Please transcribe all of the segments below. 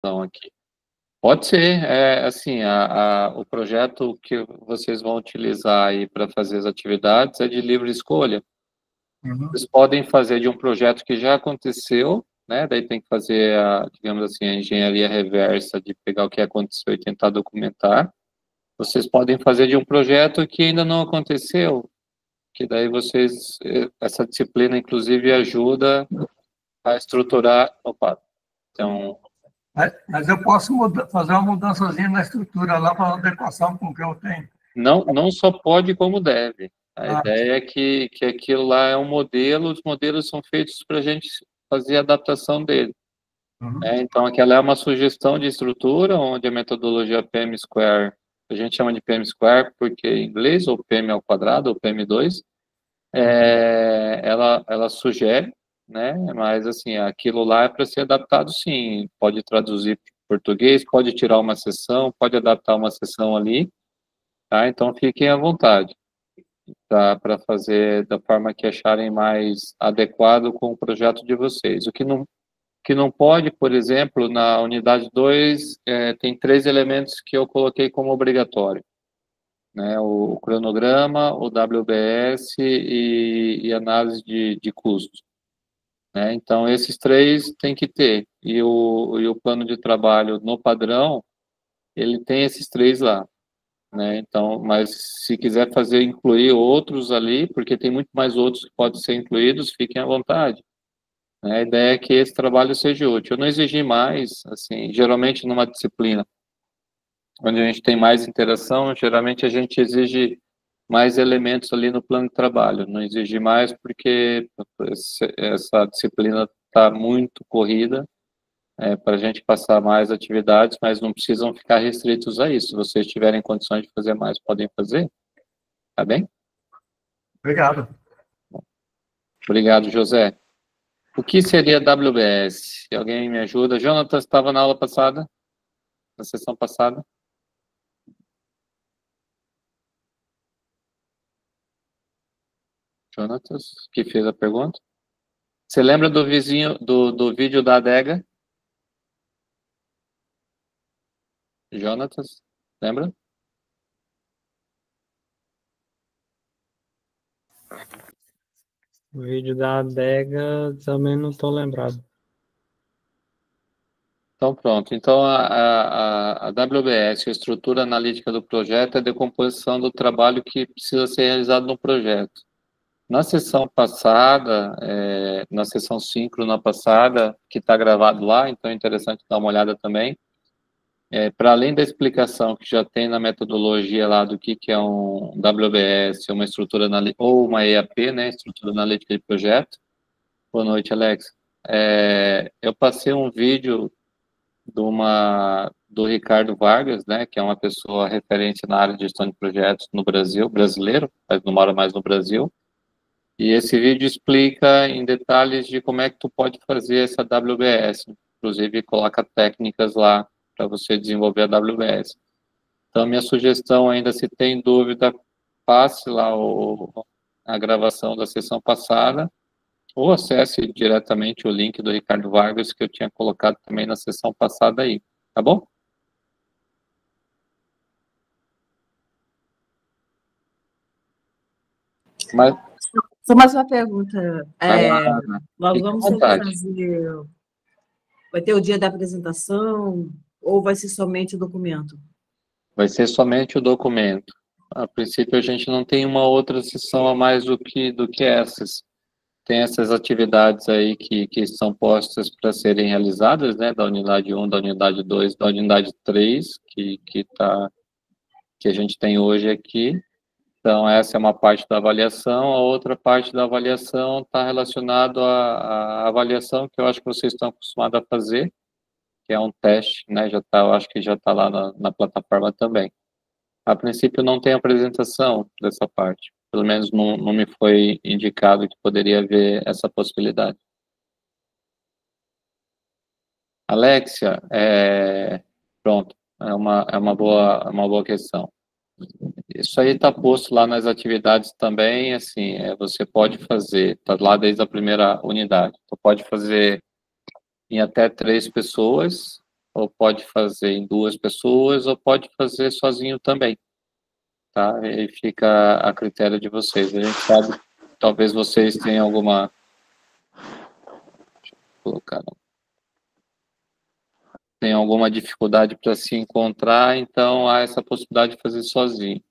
Então, aqui. Pode ser, assim, o projeto que vocês vão utilizar aí para fazer as atividades é de livre escolha. Uhum. Vocês podem fazer de um projeto que já aconteceu, né? Daí tem que fazer, digamos assim, a engenharia reversa de pegar o que aconteceu e tentar documentar. Vocês podem fazer de um projeto que ainda não aconteceu, que daí vocês, essa disciplina, inclusive, ajuda a estruturar. Opa, então, Mas eu posso fazer uma mudançazinha na estrutura lá para adequação com o que eu tenho. não só pode, como deve. A Ah, ideia é que aquilo lá é um modelo, os modelos são feitos para a gente fazer a adaptação dele. uhum. Então, aquela é uma sugestão de estrutura, onde a metodologia PM Square, a gente chama de PM Square porque em inglês, ou PM ao quadrado, ou PM2, ela sugere, né? Mas, assim, aquilo lá é para ser adaptado, sim. Pode traduzir para português, pode tirar uma seção, pode adaptar uma seção ali, tá? Então, fiquem à vontade, tá? Para fazer da forma que acharem mais adequado com o projeto de vocês. O que não pode, por exemplo, na unidade 2, tem 3 elementos que eu coloquei como obrigatório, né? O cronograma, o WBS e análise de custo, né? Então, esses 3 tem que ter. E o plano de trabalho no padrão, ele tem esses 3 lá, né? Então, mas se quiser fazer, incluir outros ali, porque tem muito mais outros que podem ser incluídos, fiquem à vontade. A ideia é que esse trabalho seja útil. Eu não exigi mais, assim, geralmente numa disciplina onde a gente tem mais interação, geralmente a gente exige mais elementos ali no plano de trabalho. Não exige mais porque essa disciplina está muito corrida, para a gente passar mais atividades, mas não precisam ficar restritos a isso. Se vocês tiverem condições de fazer mais, podem fazer. Tá bem? Obrigado. Obrigado, José. O que seria WBS? Alguém me ajuda? Jonathan, estava na aula passada? Na sessão passada? Jonatas, que fez a pergunta. Você lembra do vizinho do vídeo da adega? Jonatas, lembra? O vídeo da adega também não estou lembrado. Então, pronto. Então, a WBS, a estrutura analítica do projeto, é a decomposição do trabalho que precisa ser realizado no projeto. Na sessão passada, na sessão síncrona passada, que está gravado lá, então é interessante dar uma olhada também, para além da explicação que já tem na metodologia lá do que é um WBS, uma estrutura analítica, ou uma EAP, né, estrutura analítica de projeto. Boa noite, Alex. Eu passei um vídeo do Ricardo Vargas, né, que é uma pessoa referência na área de gestão de projetos no Brasil, brasileiro, mas não mora mais no Brasil. E esse vídeo explica em detalhes de como é que tu pode fazer essa WBS. Inclusive, coloca técnicas lá para você desenvolver a WBS. Então, minha sugestão ainda, se tem dúvida, passe lá a gravação da sessão passada ou acesse diretamente o link do Ricardo Vargas que eu tinha colocado também na sessão passada aí, tá bom? Mas, Só mais uma pergunta. vai lá, Nós fique à vamos vontade. fazer. Vai ter o dia da apresentação ou vai ser somente o documento? Vai ser somente o documento. A princípio, a gente não tem uma outra sessão a mais do que essas. Tem essas atividades aí que são postas para serem realizadas, né, da unidade 1, da unidade 2, da unidade 3, que a gente tem hoje aqui. Então, essa é uma parte da avaliação. A outra parte da avaliação está relacionada à avaliação que eu acho que vocês estão acostumados a fazer, que é um teste, né, eu acho que já está lá na plataforma também. A princípio, não tem apresentação dessa parte. Pelo menos não me foi indicado que poderia haver essa possibilidade. Alexia, pronto, é uma boa questão. Isso aí está posto lá nas atividades também, assim, você pode fazer, está lá desde a primeira unidade, então pode fazer em até 3 pessoas, ou pode fazer em 2 pessoas, ou pode fazer sozinho também, tá? E fica a critério de vocês. A gente sabe, talvez vocês tenham alguma... Deixa eu colocar, tem alguma dificuldade para se encontrar, então há essa possibilidade de fazer sozinho.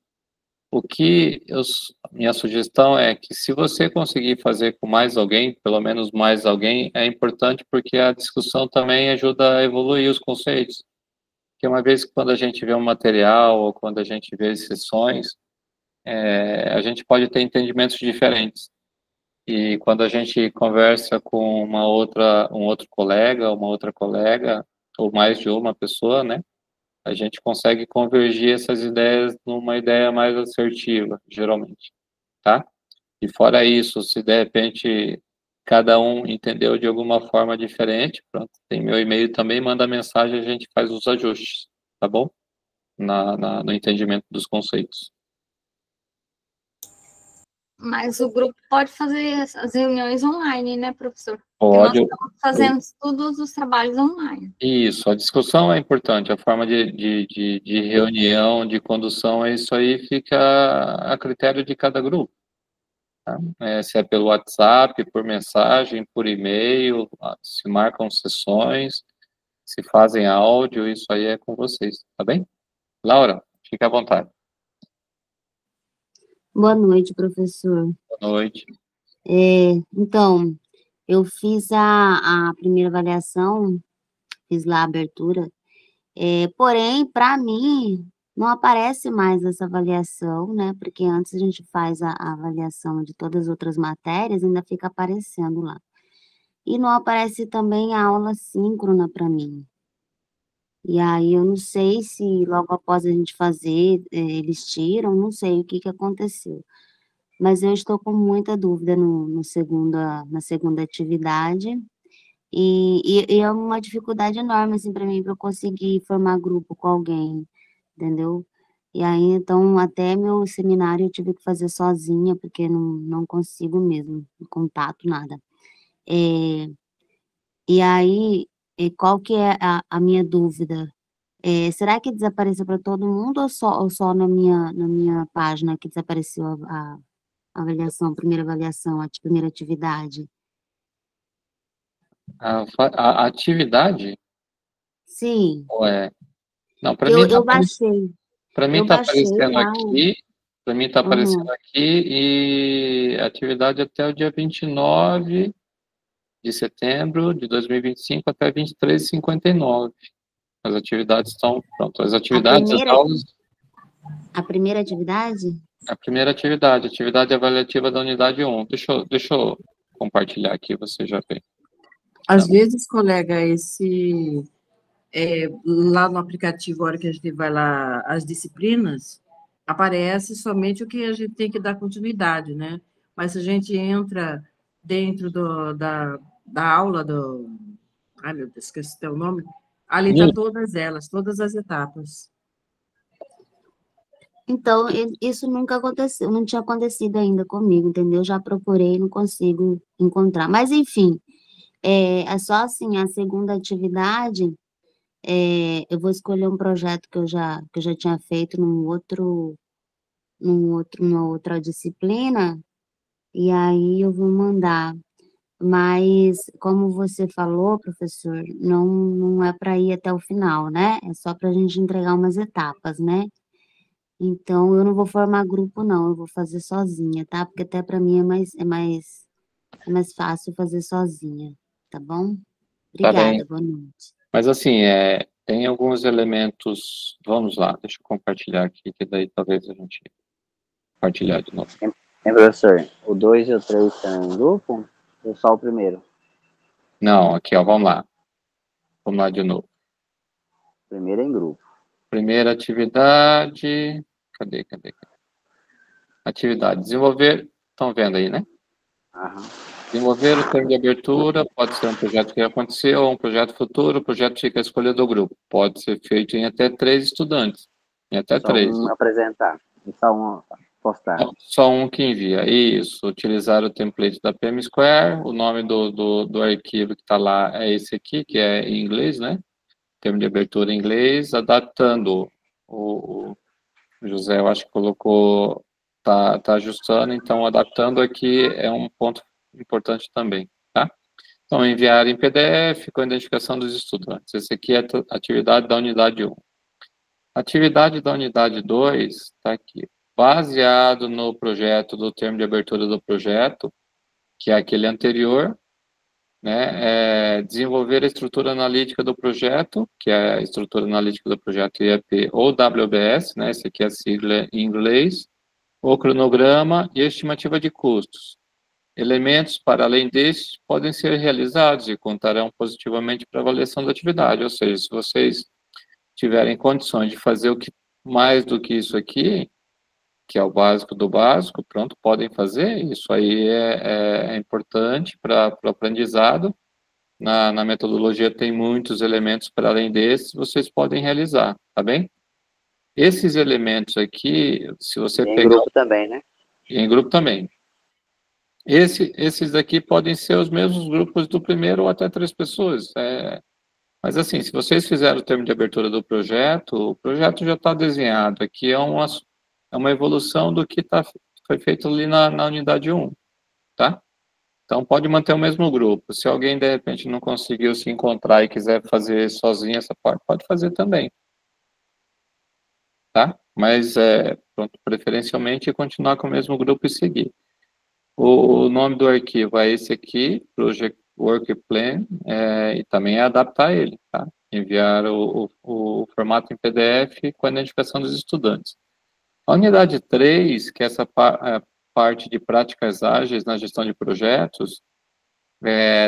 Minha sugestão é que, se você conseguir fazer com mais alguém, pelo menos mais alguém, é importante, porque a discussão também ajuda a evoluir os conceitos. Porque uma vez que, quando a gente vê um material, ou quando a gente vê sessões, a gente pode ter entendimentos diferentes. E quando a gente conversa com um outro colega, uma outra colega, ou mais de uma pessoa, né? A gente consegue convergir essas ideias numa ideia mais assertiva, geralmente, tá? E fora isso, se de repente cada um entendeu de alguma forma diferente, pronto, tem meu e-mail também, manda mensagem, a gente faz os ajustes, tá bom? No entendimento dos conceitos. Mas o grupo pode fazer as reuniões online, né, professor? Pode. Porque nós estamos fazendo todos os trabalhos online. Isso, a discussão é importante, a forma de reunião, de condução, isso aí fica a critério de cada grupo. Tá? Se é pelo WhatsApp, por mensagem, por e-mail, se marcam sessões, se fazem áudio, isso aí é com vocês, tá bem? Laura, fique à vontade. Boa noite, professor. Boa noite. Então, eu fiz a primeira avaliação, fiz lá a abertura, porém, para mim, não aparece mais essa avaliação, né? Porque antes a gente faz a avaliação de todas as outras matérias, ainda fica aparecendo lá. E não aparece também a aula síncrona para mim. E aí eu não sei se logo após a gente fazer, eles tiram, não sei o que aconteceu. Mas eu estou com muita dúvida na segunda atividade, e é uma dificuldade enorme, assim, para mim, para eu conseguir formar grupo com alguém, entendeu? E aí, então, até meu seminário eu tive que fazer sozinha, porque não consigo mesmo, contato, nada. E aí, qual que é a minha dúvida? Será que desapareceu para todo mundo, ou só na minha página que desapareceu a avaliação, primeira avaliação, a primeira atividade? A atividade? Sim. Não, para mim eu baixei. Para mim Eu está baixei aparecendo lá aqui, para mim está aparecendo aqui, e atividade até o dia 29 de setembro de 2025 até 23h59. As atividades estão prontas. As atividades, as aulas... A primeira atividade? A primeira atividade avaliativa da unidade 1. Deixa eu compartilhar aqui, você já vê. Às vezes, colega, lá no aplicativo, a hora que a gente vai lá, as disciplinas, aparece somente o que a gente tem que dar continuidade, né? Mas se a gente entra dentro da aula ai, meu Deus, esqueci o nome. Ali está todas elas, todas as etapas. Então, isso nunca aconteceu, não tinha acontecido ainda comigo, entendeu? Já procurei, não consigo encontrar. Mas, enfim, é só assim, a segunda atividade, eu vou escolher um projeto que eu já tinha feito numa outra disciplina, e aí eu vou mandar. Mas, como você falou, professor, não é para ir até o final, né? É só para a gente entregar umas etapas, né? Então, eu não vou formar grupo, não, eu vou fazer sozinha, tá? Porque até para mim é mais fácil fazer sozinha, tá bom? Obrigada, boa noite. Mas, assim, tem alguns elementos... Vamos lá, deixa eu compartilhar aqui, que daí talvez a gente compartilhar de novo. Professor, o 2 e o 3 estão em grupo ou só o primeiro? Não, aqui, ó, vamos lá. Vamos lá de novo. Primeiro é em grupo. Primeira atividade... Cadê? Atividade. Desenvolver... Estão vendo aí, né? Aham. Desenvolver o termo de abertura, pode ser um projeto que aconteceu, ou um projeto futuro, o projeto fica a escolha do grupo. Pode ser feito em até 3 estudantes. Em até 3. Só um apresentar. E só um postar. Só um que envia. Isso. Utilizar o template da PM Square. O nome do arquivo que está lá é esse aqui, que é em inglês, né? termo de abertura em inglês, adaptando o José, eu acho que colocou, tá ajustando, então adaptando aqui é um ponto importante também, tá? Então, enviar em PDF com a identificação dos estudantes. Esse aqui é a atividade da unidade 1. Atividade da unidade 2 está aqui. Baseado no projeto, do termo de abertura do projeto, que é aquele anterior, né, desenvolver a estrutura analítica do projeto, que é a estrutura analítica do projeto IEP ou WBS, né, esse aqui é a sigla em inglês, o cronograma e a estimativa de custos. Elementos para além destes podem ser realizados e contarão positivamente para a avaliação da atividade, ou seja, se vocês tiverem condições de fazer mais do que isso aqui, que é o básico do básico, pronto, podem fazer, isso aí é importante para o aprendizado. Na metodologia tem muitos elementos para além desses, vocês podem realizar, tá bem? Esses elementos aqui, se você E em pegar... grupo também, né? E em grupo também. Esses daqui podem ser os mesmos grupos do primeiro ou até 3 pessoas. Mas assim, se vocês fizeram o termo de abertura do projeto, o projeto já está desenhado. Aqui é uma evolução do que foi feito ali na unidade 1, tá? Então, pode manter o mesmo grupo. Se alguém, de repente, não conseguiu se encontrar e quiser fazer sozinho essa parte, pode fazer também. Tá? Mas, pronto, preferencialmente, continuar com o mesmo grupo e seguir. O nome do arquivo é esse aqui, Project Work Plan, e também é adaptar ele, tá? Enviar o formato em PDF com a identificação dos estudantes. A unidade 3, que é essa parte de práticas ágeis na gestão de projetos,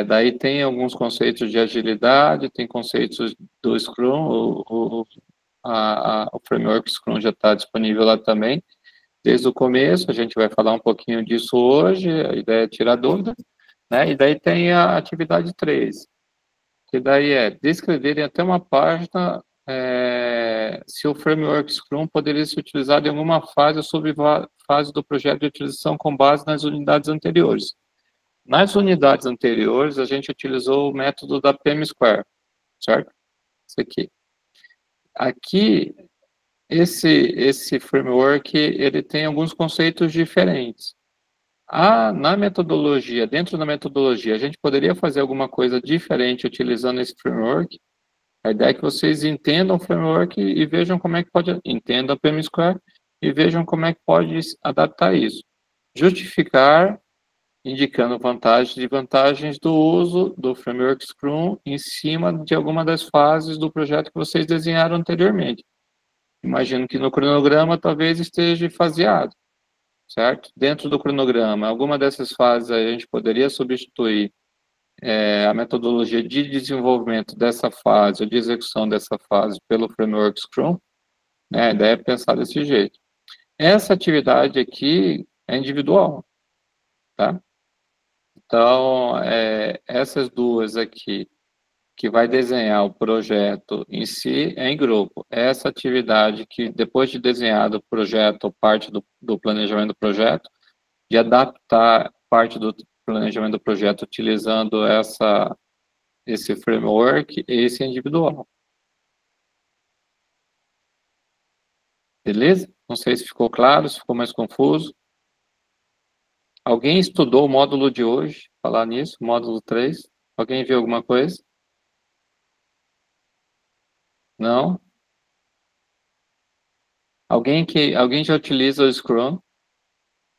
daí tem alguns conceitos de agilidade, tem conceitos do Scrum, o framework Scrum já está disponível lá também, desde o começo, a gente vai falar um pouquinho disso hoje, a ideia é tirar dúvida, né? E daí tem a atividade 3, que daí é descrever em até uma página se o framework Scrum poderia ser utilizado em alguma fase ou subfase do projeto de utilização com base nas unidades anteriores. Nas unidades anteriores, a gente utilizou o método da PM Square, certo? Isso aqui. Aqui, esse framework, ele tem alguns conceitos diferentes. Na metodologia, dentro da metodologia, a gente poderia fazer alguma coisa diferente utilizando esse framework. A ideia é que vocês entendam o framework e vejam como é que pode, entendam a PM Square e vejam como é que pode adaptar isso. Justificar, indicando vantagens e desvantagens do uso do framework Scrum em cima de alguma das fases do projeto que vocês desenharam anteriormente. Imagino que no cronograma talvez esteja faseado, certo? Dentro do cronograma, alguma dessas fases a gente poderia substituir a metodologia de desenvolvimento dessa fase, ou de execução dessa fase, pelo framework Scrum, né? A ideia é pensar desse jeito. Essa atividade aqui é individual, tá? Então, essas duas aqui, que vai desenhar o projeto em si, é em grupo. Essa atividade que, depois de desenhado o projeto, ou parte do planejamento do projeto, de adaptar parte do planejamento do projeto utilizando esse framework, esse é individual. Beleza? Não sei se ficou claro, se ficou mais confuso. Alguém estudou o módulo de hoje? Falar nisso, módulo 3? Alguém viu alguma coisa? Não? Alguém já utiliza o Scrum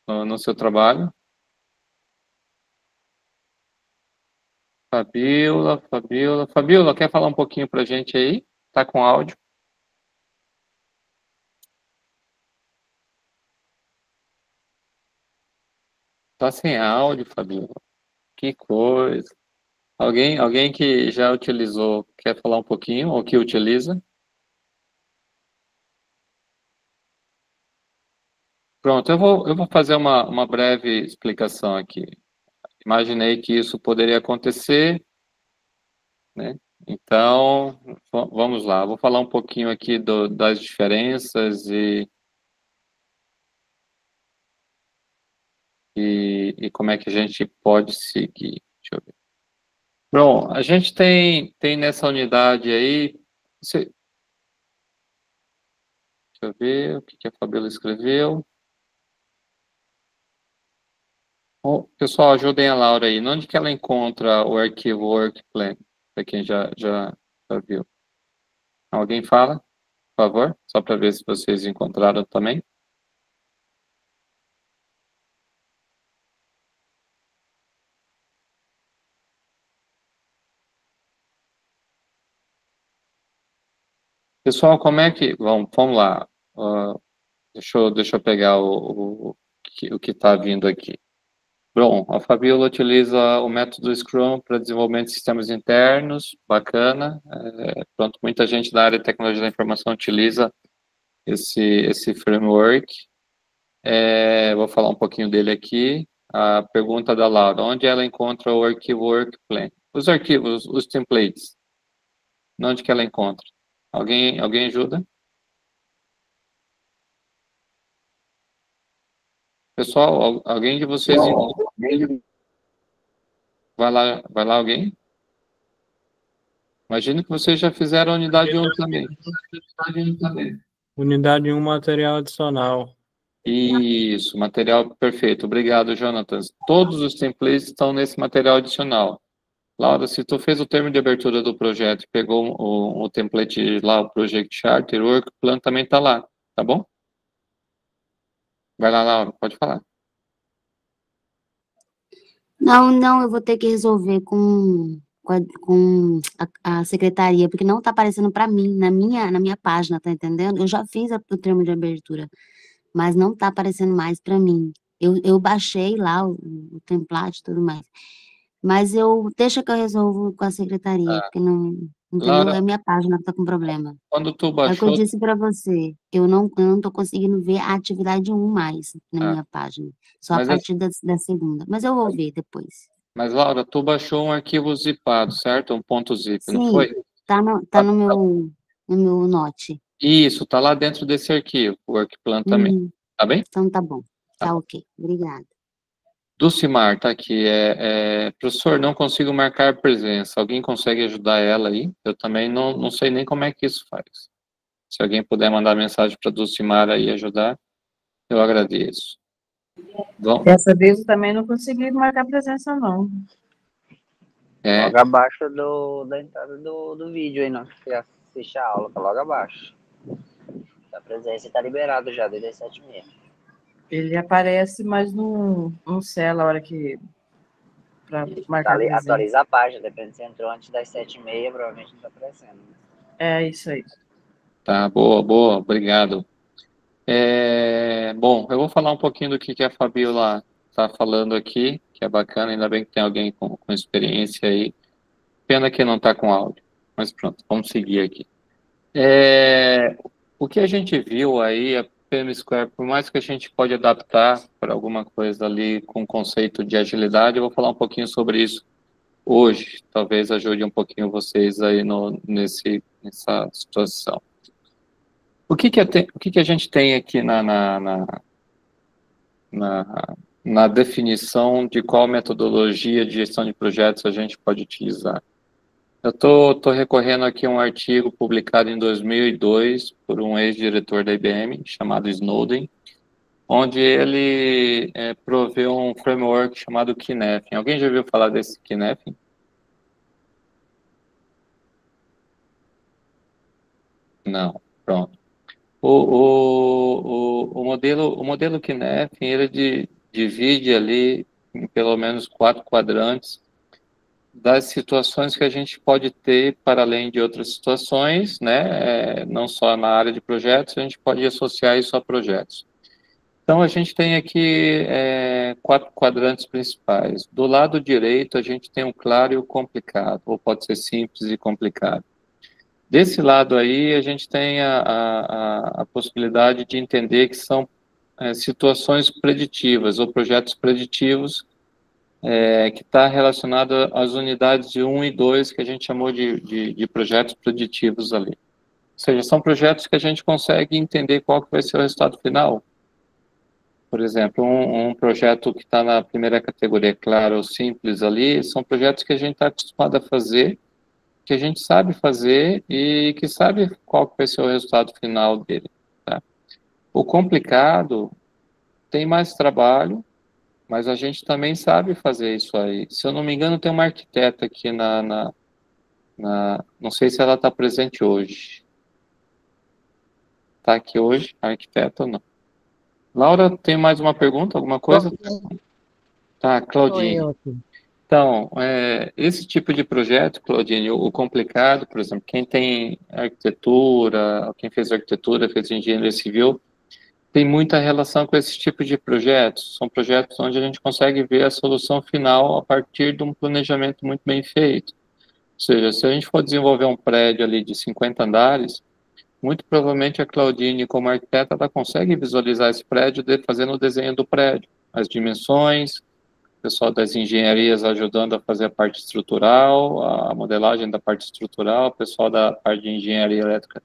no seu trabalho? Fabiola, quer falar um pouquinho para a gente aí? Tá com áudio? Tá sem áudio, Fabiola. Que coisa. Alguém que já utilizou, quer falar um pouquinho, ou que utiliza? Pronto, eu vou fazer uma breve explicação aqui. Imaginei que isso poderia acontecer, né? Então, vamos lá. Vou falar um pouquinho aqui das diferenças e como é que a gente pode seguir. Deixa eu ver. Bom, a gente tem nessa unidade aí Deixa eu ver o que a Fabiola escreveu. Pessoal, ajudem a Laura aí. Onde que ela encontra o arquivo WorkPlan? Para quem já viu. Alguém fala, por favor? Só para ver se vocês encontraram também. Pessoal, como é que... Vamos lá. Deixa eu pegar o que está vindo aqui. Bom, a Fabiola utiliza o método Scrum para desenvolvimento de sistemas internos, bacana. Pronto, muita gente da área de tecnologia da informação utiliza esse framework. Vou falar um pouquinho dele aqui. A pergunta da Laura, onde ela encontra o arquivo WorkPlan? Os arquivos, os templates, onde que ela encontra? Alguém ajuda? Pessoal, alguém de vocês... Vai lá alguém? Imagino que vocês já fizeram a unidade 1 também. Unidade 1, material adicional. Isso, material perfeito. Obrigado, Jonathan. Todos os templates estão nesse material adicional. Laura, se tu fez o termo de abertura do projeto e pegou o template lá, o Project Charter, o WorkPlan também está lá, tá bom? Vai lá, Laura, pode falar. Não, eu vou ter que resolver com a secretaria, porque não está aparecendo para mim, na minha página, tá entendendo? Eu já fiz o termo de abertura, mas não está aparecendo mais para mim. Eu baixei lá o template e tudo mais. Mas deixa que eu resolvo com a secretaria, porque não, entendeu? Laura, é a minha página que está com problema. Quando tu É o que eu baixou... disse para você, eu não estou conseguindo ver a atividade 1 mais na minha página, só a Mas partir da segunda. Mas eu vou ver depois. Mas, Laura, tu baixou um arquivo zipado, certo? Um ponto .zip, não Sim, foi? tá no meu Note. Isso, tá lá dentro desse arquivo, o WorkPlan também. Tá bem? Então tá bom. Tá Tá bom. ok. Obrigada. Dulcimar, tá aqui. Professor, não consigo marcar presença. Alguém consegue ajudar ela aí? Eu também não sei nem como é que isso faz. Se alguém puder mandar mensagem para Dulcimar aí ajudar, eu agradeço. Bom, Dessa vez eu também não consegui marcar presença, não. Logo abaixo da entrada do vídeo aí, não. Que assiste a aula, tá logo abaixo. A presença tá liberado já, desde as 7h30. Ele aparece, mas não sela a hora que... para marcar presença. Atualiza a página, depende se entrou antes das 7h30, provavelmente não tá aparecendo. É isso aí. Tá, boa, obrigado. Bom, eu vou falar um pouquinho do que a Fabiola está falando aqui, que é bacana, ainda bem que tem alguém com experiência aí. Pena que não está com áudio, mas pronto, vamos seguir aqui. O que a gente viu aí, a PM Square, por mais que a gente pode adaptar para alguma coisa ali com o conceito de agilidade, eu vou falar um pouquinho sobre isso hoje, talvez ajude um pouquinho vocês aí nessa situação. O que a gente tem aqui na definição de qual metodologia de gestão de projetos a gente pode utilizar? Eu estou recorrendo aqui a um artigo publicado em 2002 por um ex-diretor da IBM, chamado Snowden, onde ele proveu um framework chamado Kinefin. Alguém já ouviu falar desse Kinefin? Não, pronto. O modelo Kinefin, ele divide ali em pelo menos 4 quadrantes das situações que a gente pode ter para além de outras situações, né? Não só na área de projetos, a gente pode associar isso a projetos. Então, a gente tem aqui 4 quadrantes principais. Do lado direito, a gente tem o claro e o complicado, ou pode ser simples e complicado. Desse lado aí, a gente tem a possibilidade de entender que são situações preditivas, ou projetos preditivos, que está relacionado às unidades de 1 e 2, que a gente chamou de projetos preditivos ali. Ou seja, são projetos que a gente consegue entender qual que vai ser o resultado final. Por exemplo, um projeto que está na primeira categoria, claro ou simples ali, são projetos que a gente está acostumado a fazer, que a gente sabe fazer e que sabe qual que vai ser o resultado final dele, tá? O complicado tem mais trabalho, mas a gente também sabe fazer isso aí. Se eu não me engano, tem uma arquiteta aqui não sei se ela está presente hoje. Está aqui hoje, a arquiteta ou não? Laura, tem mais uma pergunta, alguma coisa? Tá, Claudine. Então, esse tipo de projeto, Claudine, o complicado, por exemplo, quem tem arquitetura, quem fez arquitetura, fez engenharia civil, tem muita relação com esse tipo de projetos. São projetos onde a gente consegue ver a solução final a partir de um planejamento muito bem feito. Ou seja, se a gente for desenvolver um prédio ali de 50 andares, muito provavelmente a Claudine, como arquiteta, ela consegue visualizar esse prédio fazendo o desenho do prédio, as dimensões, o pessoal das engenharias ajudando a fazer a parte estrutural, a modelagem da parte estrutural, o pessoal da parte de engenharia elétrica,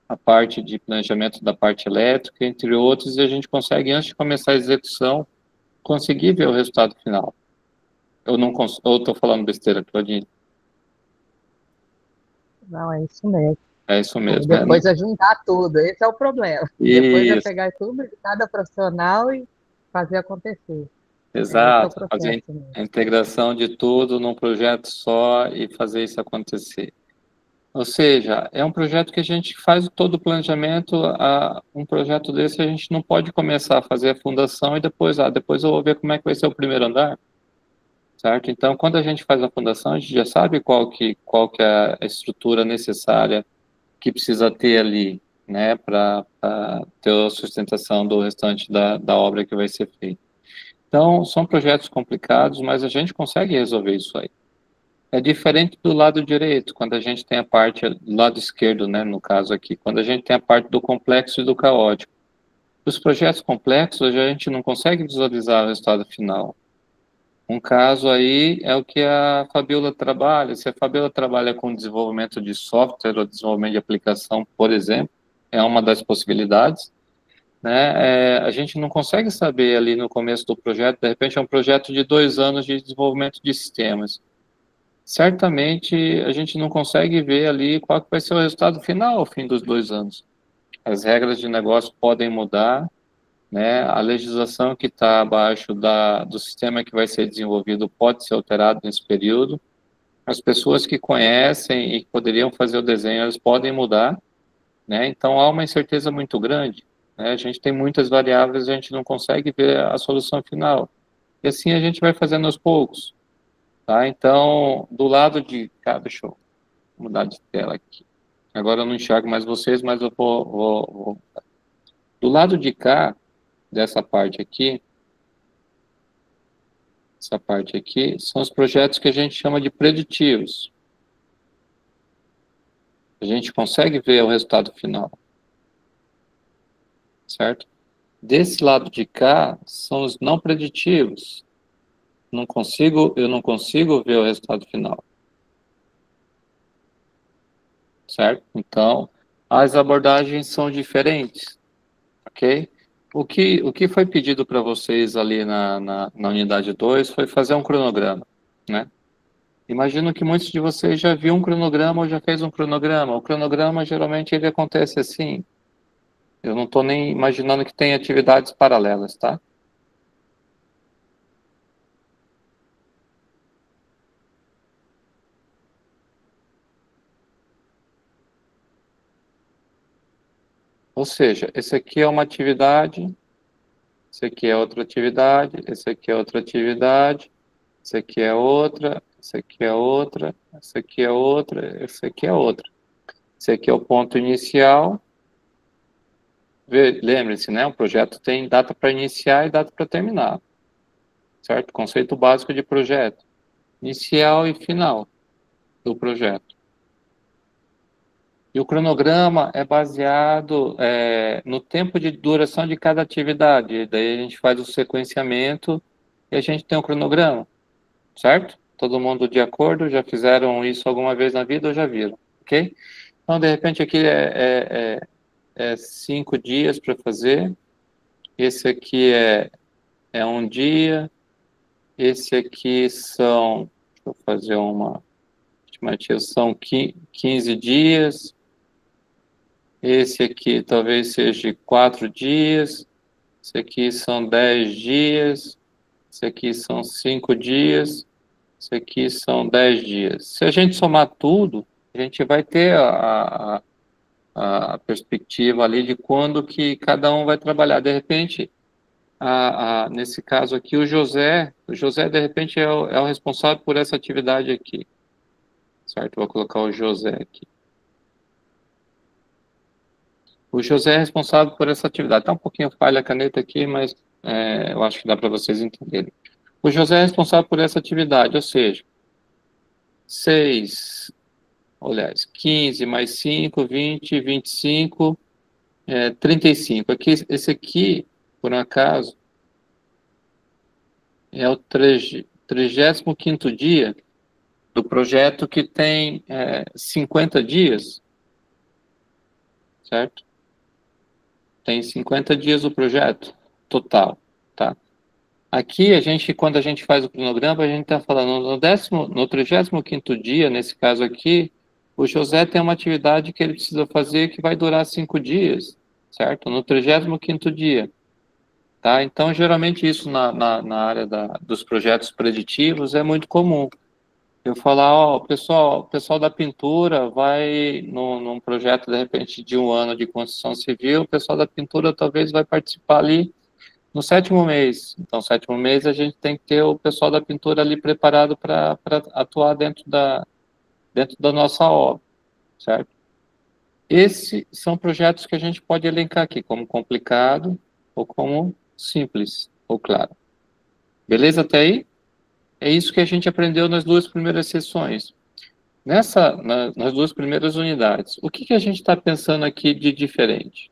a parte de planejamento da parte elétrica, entre outros, e a gente consegue, antes de começar a execução, conseguir ver o resultado final. Eu estou falando besteira, Claudine? Não, é isso mesmo. É isso mesmo. Depois é juntar tudo, esse é o problema. Isso. Depois é pegar tudo de cada profissional e fazer acontecer. Exato, fazer a integração de tudo num projeto só e fazer isso acontecer. Ou seja, é um projeto que a gente faz todo o planejamento, um projeto desse a gente não pode começar a fazer a fundação e depois eu vou ver como é que vai ser o primeiro andar, certo? Então, quando a gente faz a fundação, a gente já sabe qual que é a estrutura necessária que precisa ter ali, né, para ter a sustentação do restante da obra que vai ser feita. Então, são projetos complicados, mas a gente consegue resolver isso aí. É diferente do lado direito, quando a gente tem a parte do lado esquerdo, né, no caso aqui, quando a gente tem a parte do complexo e do caótico. Os projetos complexos, a gente não consegue visualizar o resultado final. Um caso aí é o que a Fabiola trabalha. Se a Fabiola trabalha com desenvolvimento de software ou desenvolvimento de aplicação, por exemplo, é uma das possibilidades, né? A gente não consegue saber ali no começo do projeto, de repente é um projeto de 2 anos de desenvolvimento de sistemas. Certamente a gente não consegue ver ali qual que vai ser o resultado final ao fim dos 2 anos. As regras de negócio podem mudar, né? A legislação que está abaixo do sistema que vai ser desenvolvido pode ser alterado nesse período. As pessoas que conhecem e que poderiam fazer o desenho, elas podem mudar, né? Então há uma incerteza muito grande, né? A gente tem muitas variáveis, a gente não consegue ver a solução final. E assim a gente vai fazendo aos poucos, tá? Então, do lado de cá, deixa eu mudar de tela aqui. Agora eu não enxergo mais vocês, mas eu vou... Do lado de cá, dessa parte aqui, essa parte aqui, são os projetos que a gente chama de preditivos. A gente consegue ver o resultado final, certo? Desse lado de cá, são os não preditivos. Eu não consigo ver o resultado final. Certo? Então, as abordagens são diferentes, ok? O que foi pedido para vocês ali na unidade 2 foi fazer um cronograma, né? Imagino que muitos de vocês já viram um cronograma ou já fez um cronograma. O cronograma, geralmente, ele acontece assim. Eu não estou nem imaginando que tem atividades paralelas, tá? Ou seja, esse aqui é uma atividade, esse aqui é outra atividade, esse aqui é outra atividade, esse aqui é outra, esse aqui é outra, esse aqui é outra, esse aqui é outra. Esse aqui é o ponto inicial. Lembre-se, né? O projeto tem data para iniciar e data para terminar. Certo? Conceito básico de projeto. Inicial e final do projeto. E o cronograma é baseado no tempo de duração de cada atividade. Daí a gente faz o sequenciamento e a gente tem um cronograma. Certo? Todo mundo de acordo? Já fizeram isso alguma vez na vida ou já viram? Ok? Então, de repente, aqui é 5 dias para fazer. Esse aqui é 1 dia. Esse aqui são... Deixa eu estimativa são 15 dias. Esse aqui talvez seja 4 dias. Esse aqui são 10 dias. Esse aqui são 5 dias. Esse aqui são 10 dias. Se a gente somar tudo, a gente vai ter a perspectiva ali de quando que cada um vai trabalhar. De repente, nesse caso aqui, o José, de repente, é o responsável por essa atividade aqui. Certo? Vou colocar o José aqui. O José é responsável por essa atividade. Está um pouquinho falha a caneta aqui, mas eu acho que dá para vocês entenderem. O José é responsável por essa atividade, ou seja, 15 mais 5, 20, 25, 35. Esse aqui, por um acaso, é o 35º dia do projeto que tem 50 dias, certo? Tem 50 dias o projeto total, tá? Aqui, quando a gente faz o cronograma, a gente está falando no 35º dia, nesse caso aqui, o José tem uma atividade que ele precisa fazer que vai durar 5 dias, certo? No 35º dia, tá? Então, geralmente, isso na área dos projetos preditivos é muito comum. Eu falar, o pessoal da pintura vai num projeto, de repente, de 1 ano de construção civil, o pessoal da pintura talvez vai participar ali no 7º mês. Então, 7º mês a gente tem que ter o pessoal da pintura ali preparado para atuar dentro da nossa obra, certo? Esses são projetos que a gente pode elencar aqui como complicado ou como simples ou claro. Beleza até aí? É isso que a gente aprendeu nas 2 primeiras sessões. Nas 2 primeiras unidades, o que a gente está pensando aqui de diferente?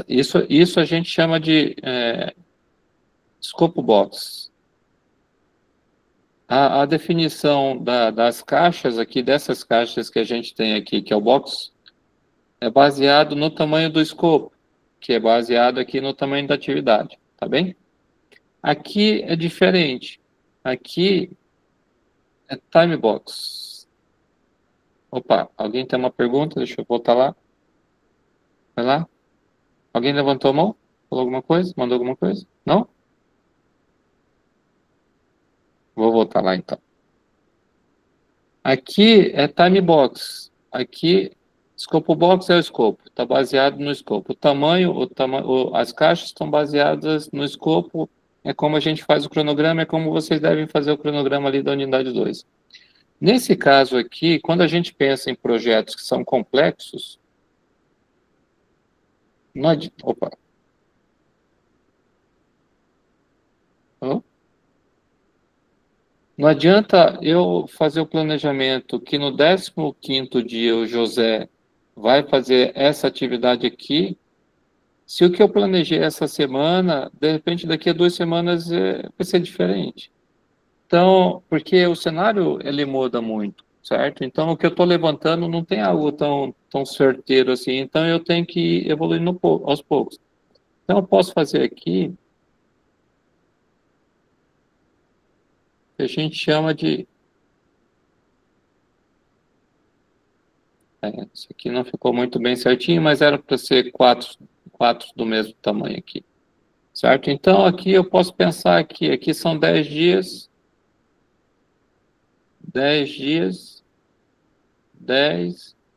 Isso a gente chama de scope box. A definição das caixas aqui, dessas caixas que a gente tem aqui, que é o box, é baseado no tamanho do escopo, que é baseado aqui no tamanho da atividade, tá bem? Aqui é diferente. Aqui é time box. Opa, alguém tem uma pergunta? Deixa eu voltar lá. Vai lá. Alguém levantou a mão? Falou alguma coisa? Mandou alguma coisa? Não? Vou voltar lá, então. Aqui é time box. Aqui, scope box é o escopo. Está baseado no escopo. As caixas estão baseadas no escopo. É como a gente faz o cronograma, é como vocês devem fazer o cronograma ali da unidade 2. Nesse caso aqui, quando a gente pensa em projetos que são complexos, opa. Não adianta eu fazer o planejamento que no 15º dia o José vai fazer essa atividade aqui, se o que eu planejei essa semana, de repente daqui a 2 semanas vai ser diferente. Então, porque o cenário ele muda muito, certo? Então, o que eu estou levantando não tem algo tão certeiro assim, então eu tenho que ir evoluindo aos poucos. Então, eu posso fazer aqui, que a gente chama de... isso aqui não ficou muito bem certinho, mas era para ser 4 do mesmo tamanho aqui, certo? Então, aqui eu posso pensar que aqui são 10 dias, 10,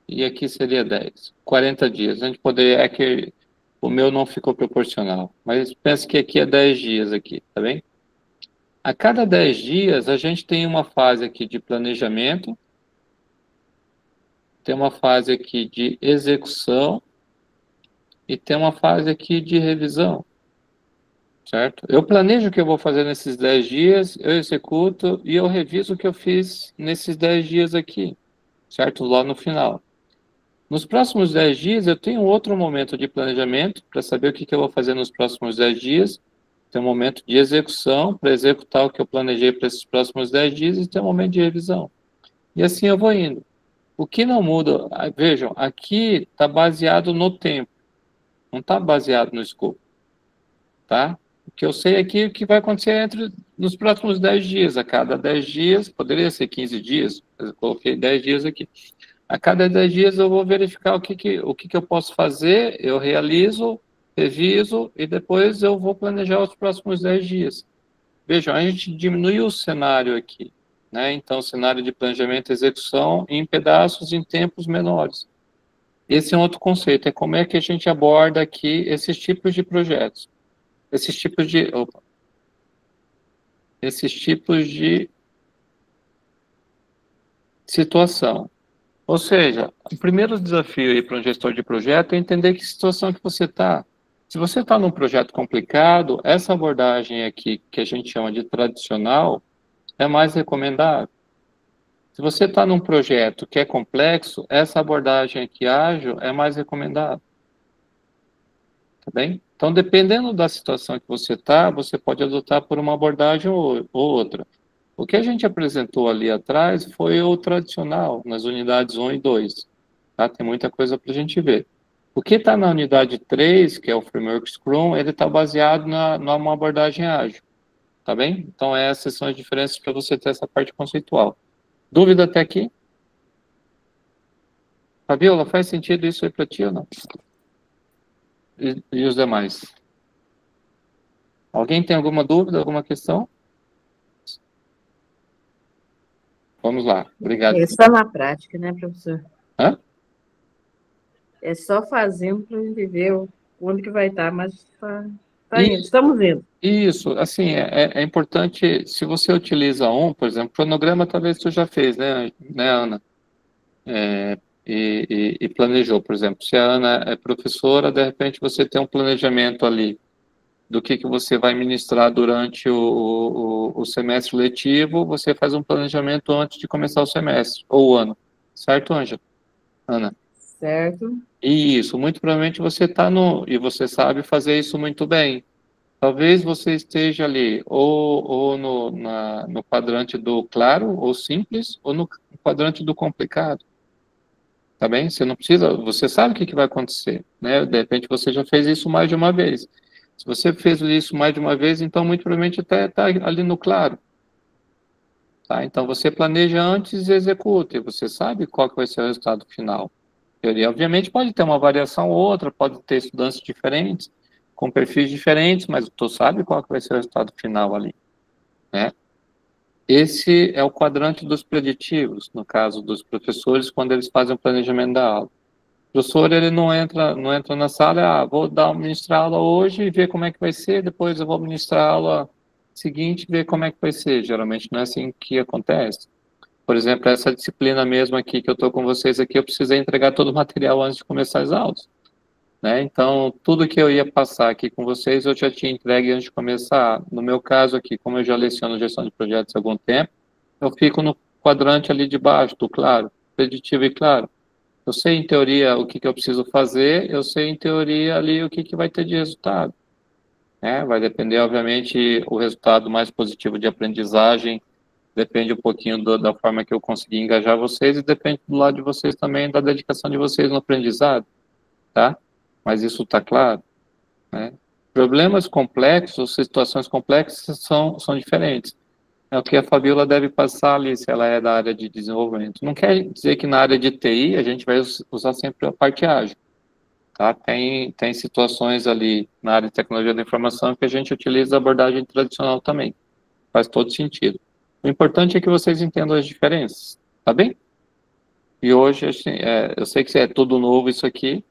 e aqui seria 10, 40 dias. A gente poderia, que o meu não ficou proporcional, mas pensa que aqui é 10 dias aqui, tá bem? A cada 10 dias, a gente tem uma fase aqui de planejamento, tem uma fase aqui de execução, e tem uma fase aqui de revisão, certo? Eu planejo o que eu vou fazer nesses 10 dias, eu executo e eu reviso o que eu fiz nesses 10 dias aqui, certo? Lá no final. Nos próximos 10 dias, eu tenho outro momento de planejamento para saber o que eu vou fazer nos próximos 10 dias, tem um momento de execução para executar o que eu planejei para esses próximos 10 dias e tem um momento de revisão. E assim eu vou indo. O que não muda, vejam, aqui está baseado no tempo. Não está baseado no escopo, tá? O que eu sei aqui é o que vai acontecer nos próximos 10 dias, a cada 10 dias, poderia ser 15 dias, eu coloquei 10 dias aqui. A cada 10 dias eu vou verificar o que eu posso fazer, eu realizo, reviso e depois eu vou planejar os próximos 10 dias. Vejam, a gente diminuiu o cenário aqui, né? Então, cenário de planejamento e execução em pedaços em tempos menores. Esse é um outro conceito, é como é que a gente aborda aqui esses tipos de projetos, esses tipos de situação. Ou seja, o primeiro desafio aí para um gestor de projeto é entender que situação que você está. Se você está num projeto complicado, essa abordagem aqui, que a gente chama de tradicional, é mais recomendável. Se você está num projeto que é complexo, essa abordagem aqui ágil é mais recomendável. Tá bem? Então, dependendo da situação que você está, você pode adotar por uma abordagem ou outra. O que a gente apresentou ali atrás foi o tradicional, nas unidades 1 e 2. Tá? Tem muita coisa para a gente ver. O que está na unidade 3, que é o Framework Scrum, ele está baseado numa abordagem ágil. Tá bem? Então, essas são as diferenças para você ter essa parte conceitual. Dúvida até aqui? Fabiola, faz sentido isso aí para ti ou não? E os demais? Alguém tem alguma dúvida, alguma questão? Vamos lá, obrigado. É só na prática, né, professor? Hã? É só fazendo para a gente ver onde que vai estar, mas está indo, estamos indo. Isso, assim, é importante, se você utiliza por exemplo, cronograma talvez tu já fez, né Ana? E planejou, por exemplo, se a Ana é professora, de repente você tem um planejamento ali do que você vai ministrar durante o semestre letivo, você faz um planejamento antes de começar o semestre, ou o ano, certo, Ana? Certo. Isso, muito provavelmente você está e você sabe fazer isso muito bem. Talvez você esteja ali, ou no quadrante do claro, ou simples, ou no quadrante do complicado. Tá bem? Você não precisa, você sabe o que vai acontecer, né? De repente você já fez isso mais de uma vez. Se você fez isso mais de uma vez, então muito provavelmente até está ali no claro. Tá? Então você planeja antes e executa, e você sabe qual que vai ser o resultado final. Teoria, obviamente, pode ter uma variação ou outra, pode ter estudantes diferentes, com perfis diferentes, mas tu sabe qual que vai ser o resultado final ali, né? Esse é o quadrante dos preditivos, no caso dos professores, quando eles fazem o planejamento da aula. O professor, ele não entra na sala, vou ministrar aula hoje e ver como é que vai ser, depois eu vou ministrar a aula seguinte e ver como é que vai ser. Geralmente não é assim que acontece. Por exemplo, essa disciplina mesmo aqui que eu estou com vocês aqui, eu precisei entregar todo o material antes de começar as aulas. Né? Então, tudo que eu ia passar aqui com vocês, eu já tinha entregue antes de começar. No meu caso aqui, como eu já leciono gestão de projetos há algum tempo, eu fico no quadrante ali de baixo, do claro, preditivo e claro. Eu sei, em teoria, o que eu preciso fazer, eu sei, em teoria, ali o que vai ter de resultado. Né? Vai depender, obviamente, o resultado mais positivo de aprendizagem, depende um pouquinho da forma que eu conseguir engajar vocês e depende do lado de vocês também, da dedicação de vocês no aprendizado, tá? Mas isso está claro, né? Problemas complexos, situações complexas são diferentes. É o que a Fabiola deve passar ali, se ela é da área de desenvolvimento. Não quer dizer que na área de TI a gente vai usar sempre a parte ágil, tá? Tem situações ali na área de tecnologia da informação que a gente utiliza a abordagem tradicional também. Faz todo sentido. O importante é que vocês entendam as diferenças, tá bem? E hoje, assim, eu sei que é tudo novo isso aqui,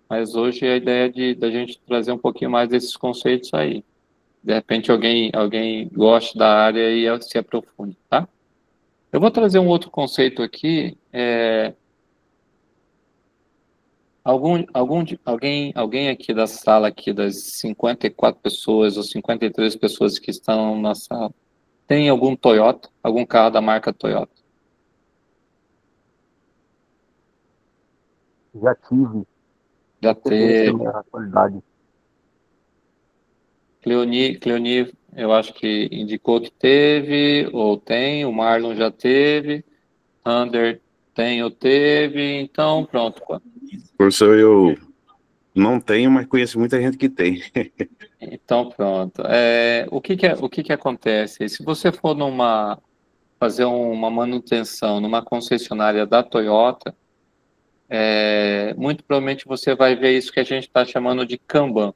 mas hoje é a ideia da gente trazer um pouquinho mais desses conceitos aí. De repente alguém goste da área e se aprofunde, tá? Eu vou trazer um outro conceito aqui. Alguém aqui da sala, aqui das 54 pessoas ou 53 pessoas que estão na sala, tem algum Toyota? Algum carro da marca Toyota? Já tive. Já teve. Qualidade. Cleoni, eu acho que indicou que teve, ou tem, o Marlon já teve, Ander tem ou teve, então pronto. Professor, Não tenho, mas conheço muita gente que tem. Então, pronto. O que que acontece? Se você for fazer uma manutenção numa concessionária da Toyota, muito provavelmente você vai ver isso que a gente está chamando de Kanban.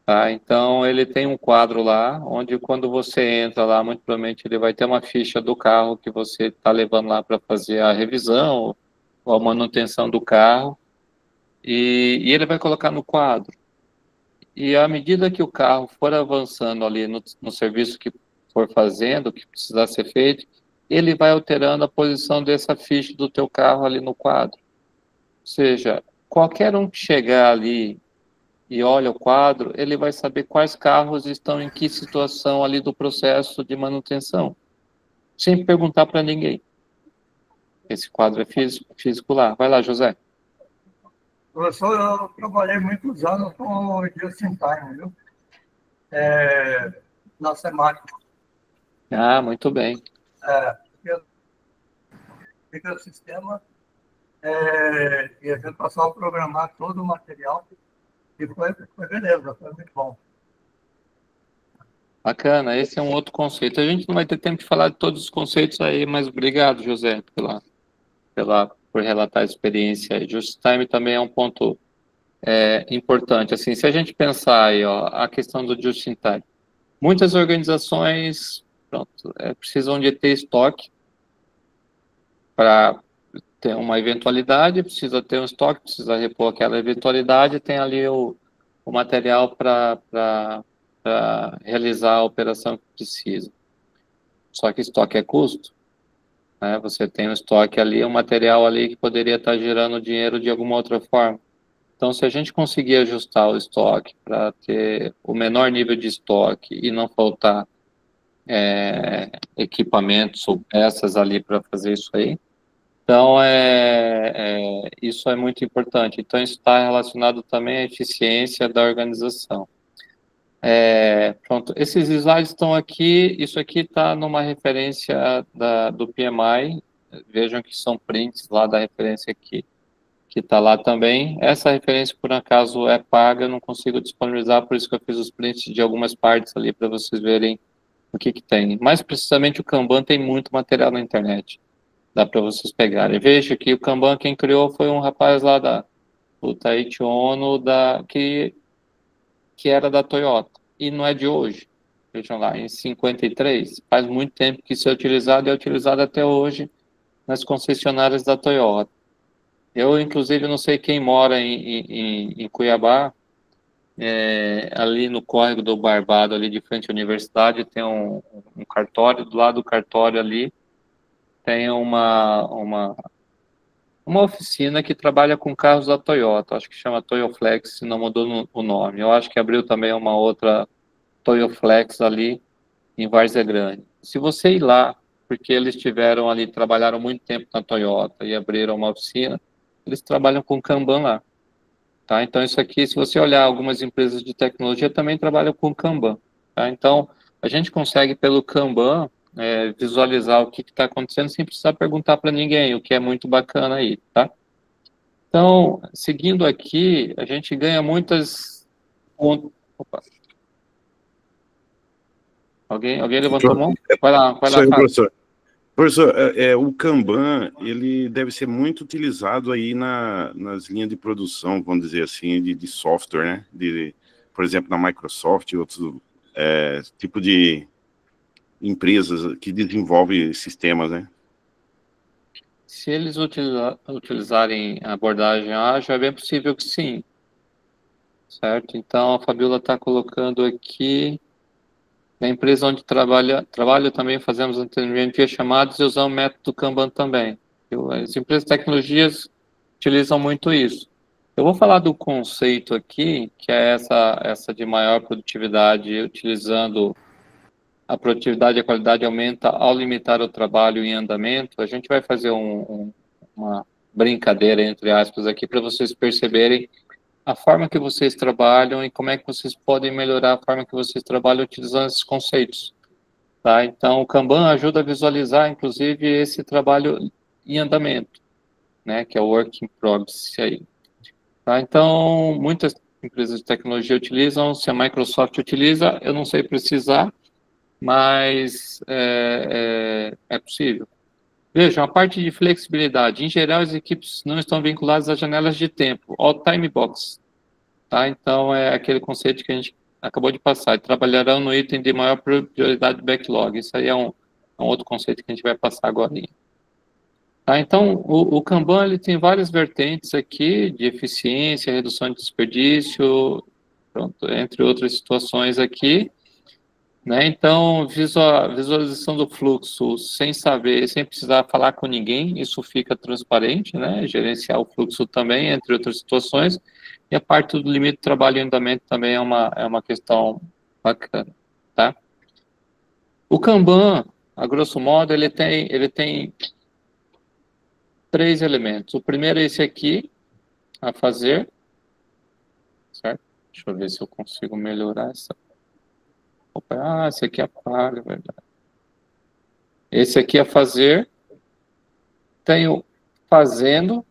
Tá? Então, ele tem um quadro lá, onde quando você entra lá, muito provavelmente ele vai ter uma ficha do carro que você está levando lá para fazer a revisão ou a manutenção do carro, e ele vai colocar no quadro. E à medida que o carro for avançando ali no serviço que for fazendo, que precisar ser feito, ele vai alterando a posição dessa ficha do teu carro ali no quadro. Ou seja, qualquer um que chegar ali e olha o quadro, ele vai saber quais carros estão em que situação ali do processo de manutenção, sem perguntar para ninguém. Esse quadro é físico lá. Vai lá, José. Professor, eu trabalhei muitos anos com Just in Time, viu? Na Semática. Ah, muito bem. Fica o sistema e a gente passou a programar todo o material e foi beleza, foi muito bom. Bacana, esse é um outro conceito. A gente não vai ter tempo de falar de todos os conceitos aí, mas obrigado, José, por relatar a experiência. Just Time também é um ponto importante. Assim, se a gente pensar aí, ó, a questão do Just in Time, muitas organizações precisam de ter estoque para ter uma eventualidade, precisa ter um estoque, precisa repor aquela eventualidade, tem ali o material para realizar a operação que precisa. Só que estoque é custo, né? Você tem um estoque ali, um material ali que poderia estar gerando dinheiro de alguma outra forma. Então, se a gente conseguir ajustar o estoque para ter o menor nível de estoque e não faltar equipamentos ou peças ali para fazer isso aí, então isso é muito importante. Então, isso está relacionado também à eficiência da organização. Pronto, esses slides estão aqui, isso aqui está numa referência do PMI, vejam que são prints lá da referência aqui, que está lá também. Essa referência, por acaso, é paga, eu não consigo disponibilizar, por isso que eu fiz os prints de algumas partes ali, para vocês verem o que tem. Mais precisamente, o Kanban tem muito material na internet, dá para vocês pegarem. Veja que o Kanban, quem criou foi um rapaz lá do Taiichi Ono, que era da Toyota, e não é de hoje. Vejam lá, em 53, faz muito tempo que isso é utilizado, e é utilizado até hoje nas concessionárias da Toyota. Eu, inclusive, não sei quem mora em Cuiabá, ali no córrego do Barbado, ali de frente à universidade, tem um cartório, do lado do cartório ali, tem uma oficina que trabalha com carros da Toyota, acho que chama Toyoflex, se não mudou o nome. Eu acho que abriu também uma outra Toyoflex ali em Várzea Grande. Se você ir lá, porque eles tiveram ali, trabalharam muito tempo na Toyota e abriram uma oficina, eles trabalham com Kanban lá. Tá? Então, isso aqui, se você olhar algumas empresas de tecnologia, também trabalham com Kanban. Tá? Então, a gente consegue, pelo Kanban, visualizar o que está acontecendo sem precisar perguntar para ninguém, o que é muito bacana aí, tá? Então, seguindo aqui, a gente ganha muitas... Opa. Alguém levantou a mão? Vai lá, professor. Professor, o Kanban, ele deve ser muito utilizado aí nas linhas de produção, vamos dizer assim, de software, né? Por exemplo, na Microsoft e outros tipo de empresas que desenvolvem sistemas, né? Se eles utilizarem a abordagem ágil, é bem possível que sim. Certo? Então, a Fabiola está colocando aqui... Na empresa onde trabalho também fazemos atendimento via chamadas e usamos o método Kanban também. As empresas de tecnologias utilizam muito isso. Eu vou falar do conceito aqui, que é essa de maior produtividade, utilizando a produtividade e a qualidade aumenta ao limitar o trabalho em andamento. A gente vai fazer uma brincadeira, entre aspas, aqui, para vocês perceberem a forma que vocês trabalham e como é que vocês podem melhorar a forma que vocês trabalham utilizando esses conceitos. Tá? Então, o Kanban ajuda a visualizar, inclusive, esse trabalho em andamento, né, que é o work in progress aí. Tá? Então, muitas empresas de tecnologia utilizam, se a Microsoft utiliza, eu não sei precisar, mas é possível. Vejam, a parte de flexibilidade. Em geral, as equipes não estão vinculadas a janelas de tempo, ao time box. Tá? Então, é aquele conceito que a gente acabou de passar. Trabalharão no item de maior prioridade do backlog. Isso aí é um outro conceito que a gente vai passar agora. Tá? Então, o Kanban ele tem várias vertentes aqui, de eficiência, redução de desperdício, pronto, entre outras situações aqui. Né? Então, visualização do fluxo sem saber, sem precisar falar com ninguém, isso fica transparente, né? Gerenciar o fluxo também, entre outras situações, e a parte do limite de trabalho em andamento também é uma questão bacana, tá? O Kanban, a grosso modo, ele tem 3 elementos. O primeiro é esse aqui, a fazer, certo? Deixa eu ver se eu consigo melhorar essa. Opa, esse aqui é apaga, verdade. Esse aqui é fazer. Tenho fazendo.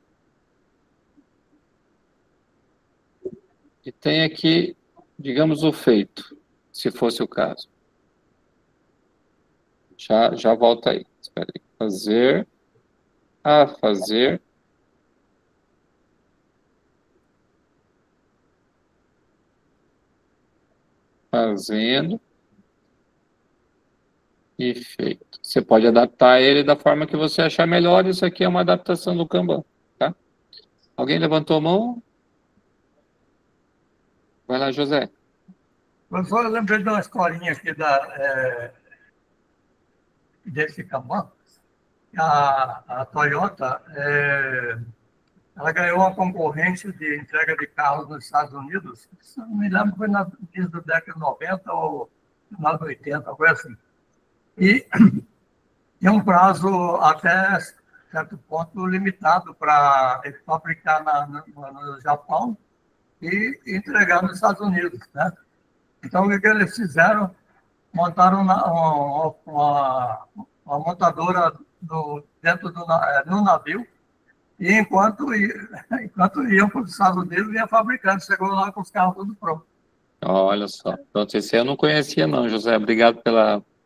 E tem aqui, digamos, o feito, se fosse o caso. Já volta aí. Espera aí. Fazer. A fazer. Fazendo. E feito. Você pode adaptar ele da forma que você achar melhor. Isso aqui é uma adaptação do Kanban, tá? Alguém levantou a mão? Vai lá, José. Professor, eu lembrei de uma escolinha aqui desse Kanban. A Toyota, ela ganhou uma concorrência de entrega de carros nos Estados Unidos. Não me lembro, foi na década de 90 ou final de 80, algo assim. E tem um prazo até certo ponto limitado para fabricar no Japão e entregar nos Estados Unidos, né? Então, o que eles fizeram? Montaram uma montadora dentro no navio e enquanto iam para os Estados Unidos, ia fabricando. Chegou lá com os carros tudo pronto. Olha só. Pronto, esse eu não conhecia não, José. Obrigado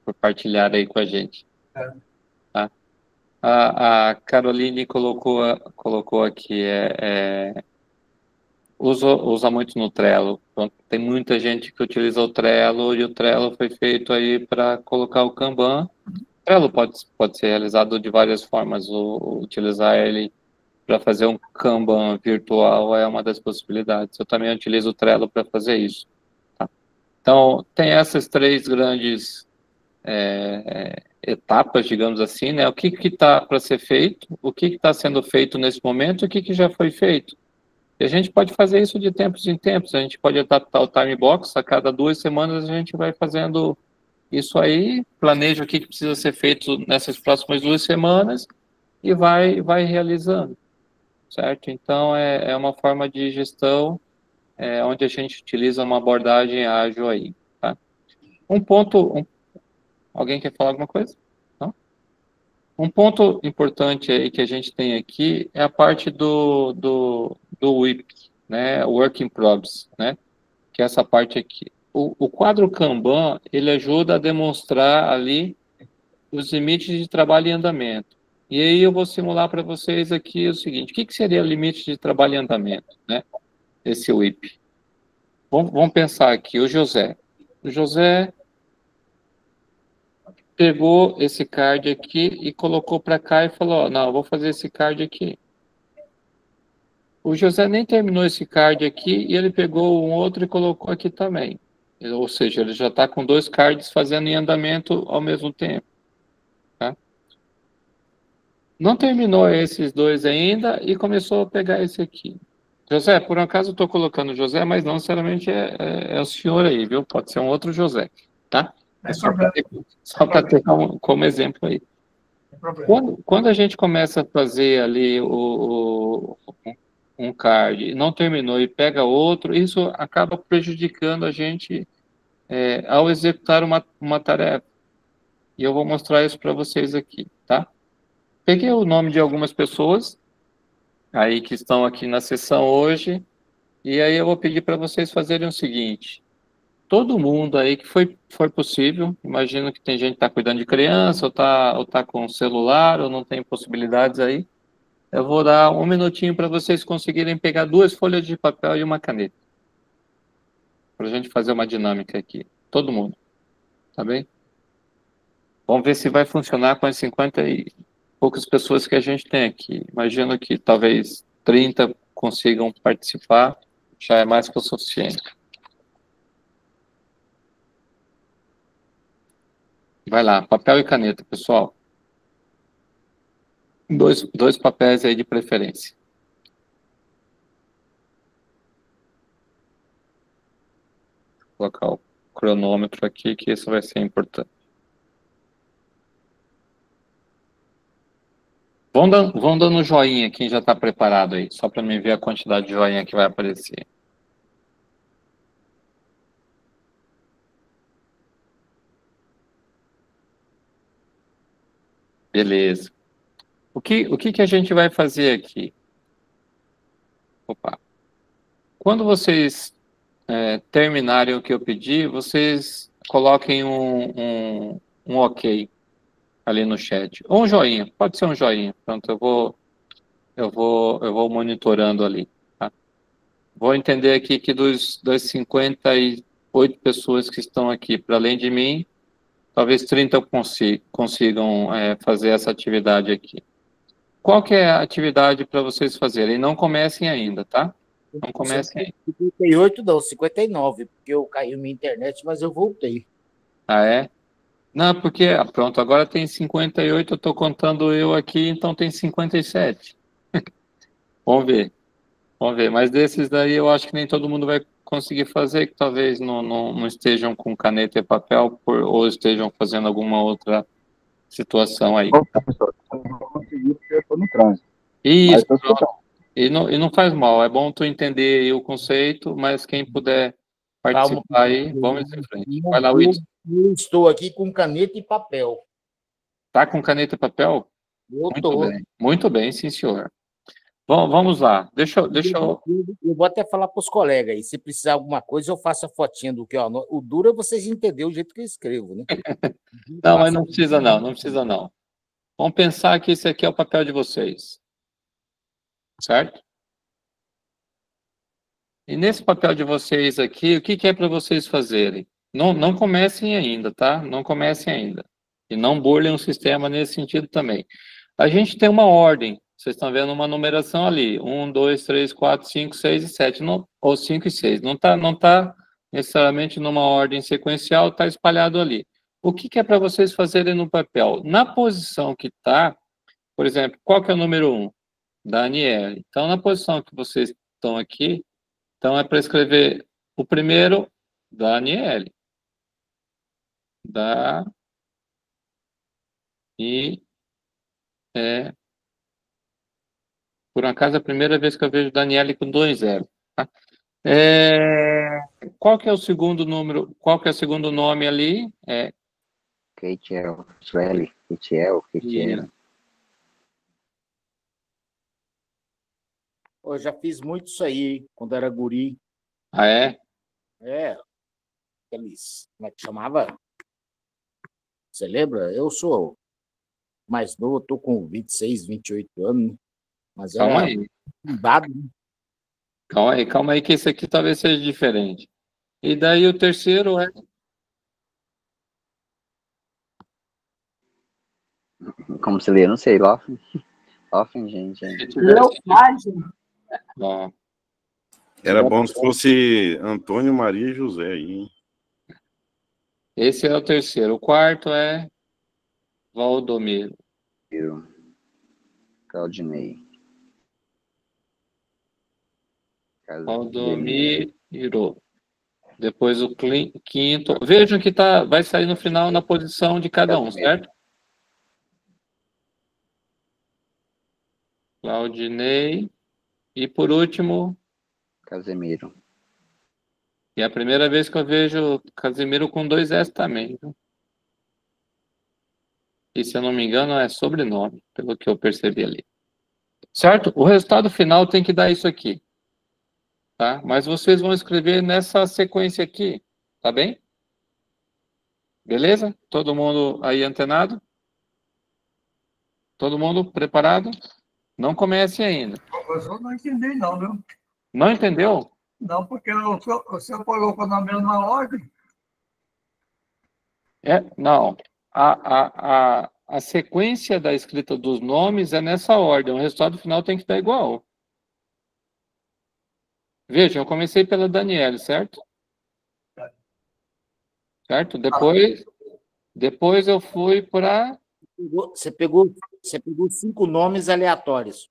por partilhar aí com a gente. Tá? A Caroline colocou aqui, usa muito no Trello. Pronto, tem muita gente que utiliza o Trello, e o Trello foi feito aí para colocar o Kanban. O Trello pode ser realizado de várias formas. Utilizar ele para fazer um Kanban virtual é uma das possibilidades. Eu também utilizo o Trello para fazer isso. Tá? Então, tem essas 3 grandes etapas, digamos assim, né? O que está para ser feito, o que está sendo feito nesse momento, o que já foi feito. E a gente pode fazer isso de tempos em tempos, a gente pode adaptar o time box, a cada 2 semanas a gente vai fazendo isso aí, planeja o que precisa ser feito nessas próximas 2 semanas e vai realizando, certo? Então, é uma forma de gestão onde a gente utiliza uma abordagem ágil aí, tá? Alguém quer falar alguma coisa? Não? Um ponto importante aí que a gente tem aqui é a parte do WIP, né? Work in Progress, né? Que é essa parte aqui. O quadro Kanban, ele ajuda a demonstrar ali os limites de trabalho em andamento. E aí eu vou simular para vocês aqui o seguinte: o que seria limite de trabalho em andamento, né? Esse WIP. Vamos pensar aqui, o José. O José pegou esse card aqui e colocou para cá e falou, não, eu vou fazer esse card aqui. O José nem terminou esse card aqui e ele pegou um outro e colocou aqui também. Ou seja, ele já está com 2 cards fazendo em andamento ao mesmo tempo. Tá? Não terminou esses 2 ainda e começou a pegar esse aqui. José, por um acaso eu estou colocando José, mas não necessariamente é o senhor aí, viu? Pode ser um outro José, tá? É só para ter como exemplo aí. Quando a gente começa a fazer ali um card, não terminou e pega outro, isso acaba prejudicando a gente ao executar uma tarefa. E eu vou mostrar isso para vocês aqui, tá? Peguei o nome de algumas pessoas aí que estão aqui na sessão hoje E aí eu vou pedir para vocês fazerem o seguinte. Todo mundo aí que foi possível, imagino que tem gente que está cuidando de criança, ou tá com celular, ou não tem possibilidades aí. Eu vou dar um minutinho para vocês conseguirem pegar 2 folhas de papel e uma caneta. Para a gente fazer uma dinâmica aqui. Todo mundo. Tá bem? Vamos ver se vai funcionar com as 50 e poucas pessoas que a gente tem aqui. Imagino que talvez 30 consigam participar, já é mais que o suficiente. Vai lá, papel e caneta, pessoal. Dois papéis aí de preferência. Vou colocar o cronômetro aqui, que isso vai ser importante. Vão dando joinha quem já está preparado aí, só para mim ver a quantidade de joinha que vai aparecer. Beleza. O que a gente vai fazer aqui? Opa. Quando vocês terminarem o que eu pedi, vocês coloquem um ok ali no chat. Ou um joinha, pode ser um joinha. Pronto, eu vou monitorando ali. Tá? Vou entender aqui que das 58 pessoas que estão aqui, para além de mim, talvez 30 consigam fazer essa atividade aqui. Qual que é a atividade para vocês fazerem? Não comecem ainda, tá? Não comecem ainda. 58 não, 59, porque eu caí minha internet, mas eu voltei. Ah, é? Não, porque, pronto, agora tem 58, eu estou contando eu aqui, então tem 57. Vamos ver. Vamos ver, mas desses daí eu acho que nem todo mundo vai conseguir fazer, que talvez não estejam com caneta e papel, ou estejam fazendo alguma outra situação aí. Ô, professor, eu não vou conseguir porque eu estou no trânsito. Isso, e não faz mal, é bom tu entender aí o conceito, mas quem puder participar aí, vamos em frente. Vai lá, Wilson. Eu estou aqui com caneta e papel. Tá com caneta e papel? Muito bem, sim, senhor. Bom, vamos lá. Deixa eu... Eu vou até falar para os colegas aí. Se precisar de alguma coisa, eu faço a fotinha do que eu anoto. O duro é vocês entenderem o jeito que eu escrevo, né? Não, mas não precisa não, não precisa não. Vamos pensar que esse aqui é o papel de vocês. Certo? E nesse papel de vocês aqui, o que é para vocês fazerem? Não comecem ainda, tá? Não comecem ainda. E não burlem o sistema nesse sentido também. A gente tem uma ordem. Vocês estão vendo uma numeração ali. 1, 2, 3, 4, 5, 6 e 7. Ou 5 e 6. Não tá necessariamente numa ordem sequencial, está espalhado ali. O que é para vocês fazerem no papel? Na posição que está, por exemplo, qual que é o número 1? Daniel. Então, na posição que vocês estão aqui, então é para escrever o primeiro, Daniel. Por acaso, é a primeira vez que eu vejo Daniele com 2 L. Tá? Qual que é o segundo número? Qual que é o segundo nome ali? Keitiel, Sueli, Keitiel. Eu já fiz muito isso aí, quando era guri. Ah, é? Aqueles, como é que chamava? Você lembra? Eu sou mais novo, estou com 26, 28 anos, mas calma aí. Calma aí, que esse aqui talvez seja diferente. E daí o terceiro é? Como se lê? Não sei, Lofen, gente. Bom. Era bom se fosse Antônio, Maria e José aí, hein? Esse é o terceiro. O quarto é Valdomiro. Claudinei. Valdomiro. Depois o quinto. Vejam que vai sair no final na posição de cada um, certo? Claudinei. E por último... Casemiro. E é a primeira vez que eu vejo Casemiro com 2 S também. Viu? E se eu não me engano é sobrenome, pelo que eu percebi ali. Certo? O resultado final tem que dar isso aqui. tá? Mas vocês vão escrever nessa sequência aqui, tá bem? Beleza? Todo mundo aí antenado? Todo mundo preparado? Não comece ainda. Professor, não entendi não, viu? Não entendeu? Não, porque o senhor colocou na mesma ordem. Não. A sequência da escrita dos nomes é nessa ordem. O resultado final tem que estar igual. Veja, eu comecei pela Daniele, certo? Certo? Depois eu fui para... Você pegou 5 nomes aleatórios.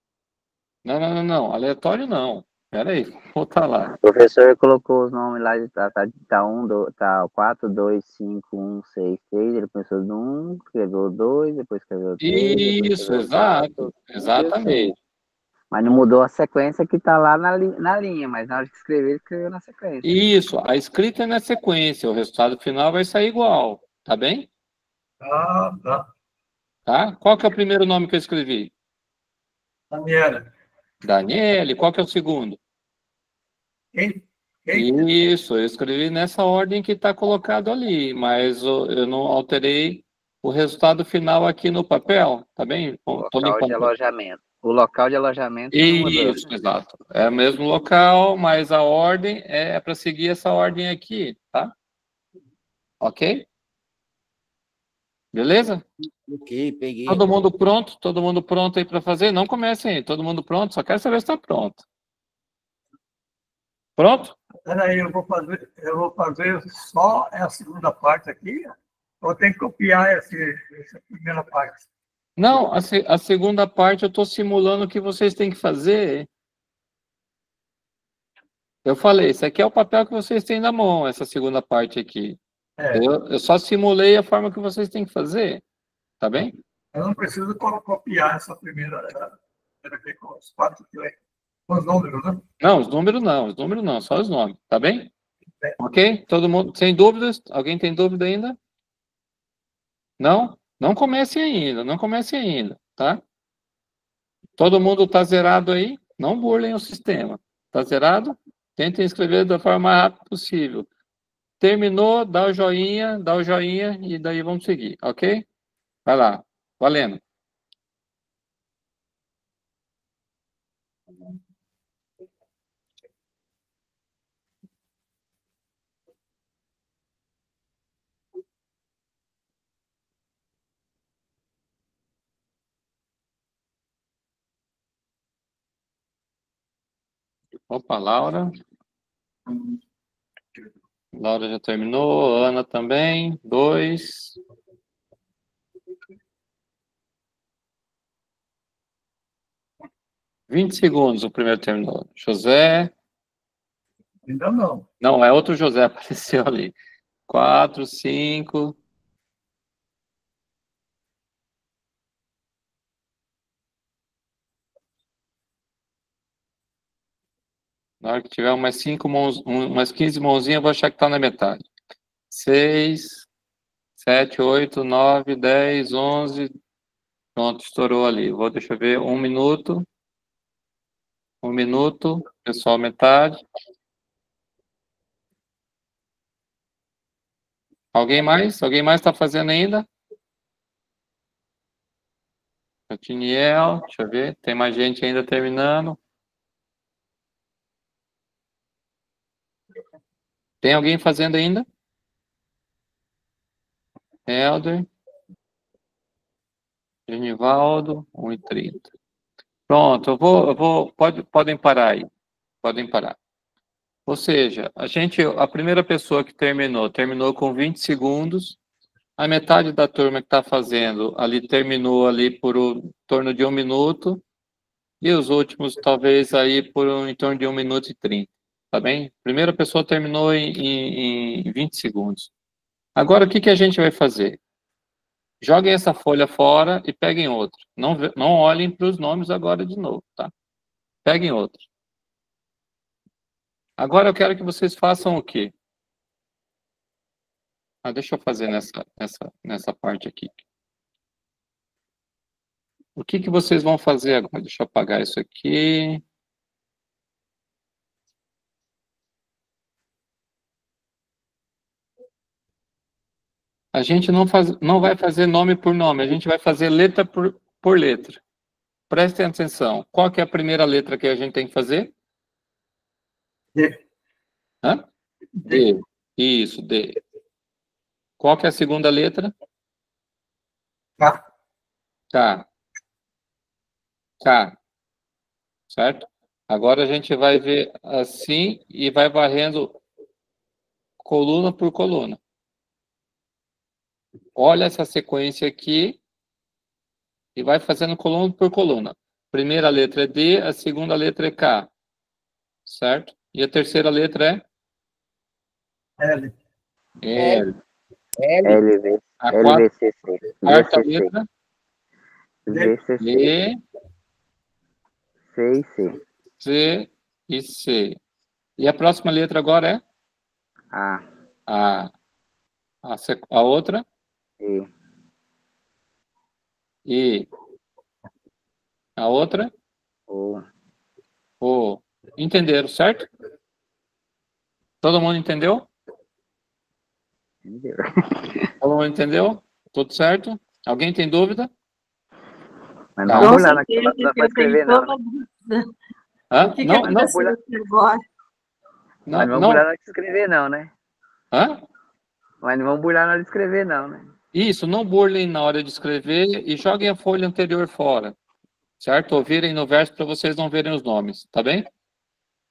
Não. Aleatório não. Espera aí, vou voltar lá. O professor colocou os nomes lá, tá 4, 2, 5, 1, 6, 3, ele começou no 1, escreveu 2, depois escreveu 3, Isso, exato. Exatamente. Mas não mudou a sequência que tá lá na linha, mas na hora de escrever, ele escreveu na sequência. Isso, a escrita é na sequência, o resultado final vai sair igual, tá bem? Tá. Tá? Qual que é o primeiro nome que eu escrevi? Daniele. Qual que é o segundo? Quem? Isso, eu escrevi nessa ordem que está colocado ali, mas eu não alterei o resultado final aqui no papel, tá bem? O local de alojamento. Isso, exato. É o mesmo local, mas a ordem é para seguir essa ordem aqui, tá? Ok? Beleza? Ok, peguei. Todo mundo pronto? Todo mundo pronto aí para fazer? Não comecem aí, todo mundo pronto? Só quero saber se está pronto. Pronto? Peraí, eu vou fazer só a segunda parte aqui, ou tem que copiar essa primeira parte? Não, a segunda parte eu estou simulando o que vocês têm que fazer. Eu falei, esse aqui é o papel que vocês têm na mão, essa segunda parte aqui. Eu só simulei a forma que vocês têm que fazer, tá bem? Eu não preciso copiar essa primeira aqui com os 4 com os números, né? Não, os números não, só os nomes, tá bem? Ok? Todo mundo, sem dúvidas? Alguém tem dúvida ainda? Não? Não comece ainda, tá? Todo mundo tá zerado aí? Não burlem o sistema. Tá zerado? Tentem escrever da forma mais rápida possível. Terminou, dá o joinha e daí vamos seguir, ok? Vai lá, valendo. Opa, Laura. Laura já terminou, Ana também. 2. Vinte segundos o primeiro terminou. José. Ainda não. Não, é outro José, apareceu ali. 4, 5. Na hora que tiver umas 5 mãos, umas 15 mãozinhas, eu vou achar que está na metade. 6, 7, 8, 9, 10, 11. Pronto, estourou ali. Deixa eu ver, 1 minuto. 1 minuto, pessoal, metade. Alguém mais? Alguém mais está fazendo ainda? Tiniel, deixa eu ver. Tem mais gente ainda terminando. Tem alguém fazendo ainda? Helder. Genivaldo, 1h30. Pronto, podem parar aí. Podem parar. Ou seja, a primeira pessoa que terminou com 20 segundos. A metade da turma que está fazendo ali terminou ali por em torno de 1 minuto. E os últimos, talvez, aí por em torno de 1 minuto e 30. Tá bem? A primeira pessoa terminou em 20 segundos. Agora, o que a gente vai fazer? Joguem essa folha fora e peguem outra. Não olhem para os nomes agora de novo, tá? Peguem outra. Agora eu quero que vocês façam o quê? Deixa eu fazer nessa parte aqui. O que vocês vão fazer agora? Deixa eu apagar isso aqui. A gente não vai fazer nome por nome, a gente vai fazer letra por letra. Prestem atenção. Qual que é a primeira letra que a gente tem que fazer? D. Hã? D. Isso, D. Qual que é a segunda letra? K. K. K. Certo? Agora a gente vai ver assim e vai varrendo coluna por coluna. Olha essa sequência aqui e vai fazendo coluna por coluna. Primeira letra é D, a segunda letra é K. Certo? E a terceira letra é? L. L. LV. A LVCC. quarta letra? VCC. E, C e C. C e C. E a próxima letra agora é? A. A outra? E. E. A outra? O. O. Entenderam, certo? Todo mundo entendeu? Entendeu? Todo mundo entendeu? Tudo certo? Alguém tem dúvida? Mas não vamos lá naquela, não pode escrever, não. Hã? O que Não, aconteceu aqui agora? Mas não vamos burlar na hora de escrever, não, né? Hã? Mas não vamos burlar na hora de escrever, não, né? Isso, não burlem na hora de escrever e joguem a folha anterior fora. Certo? Ou virem no verso para vocês não verem os nomes, tá bem?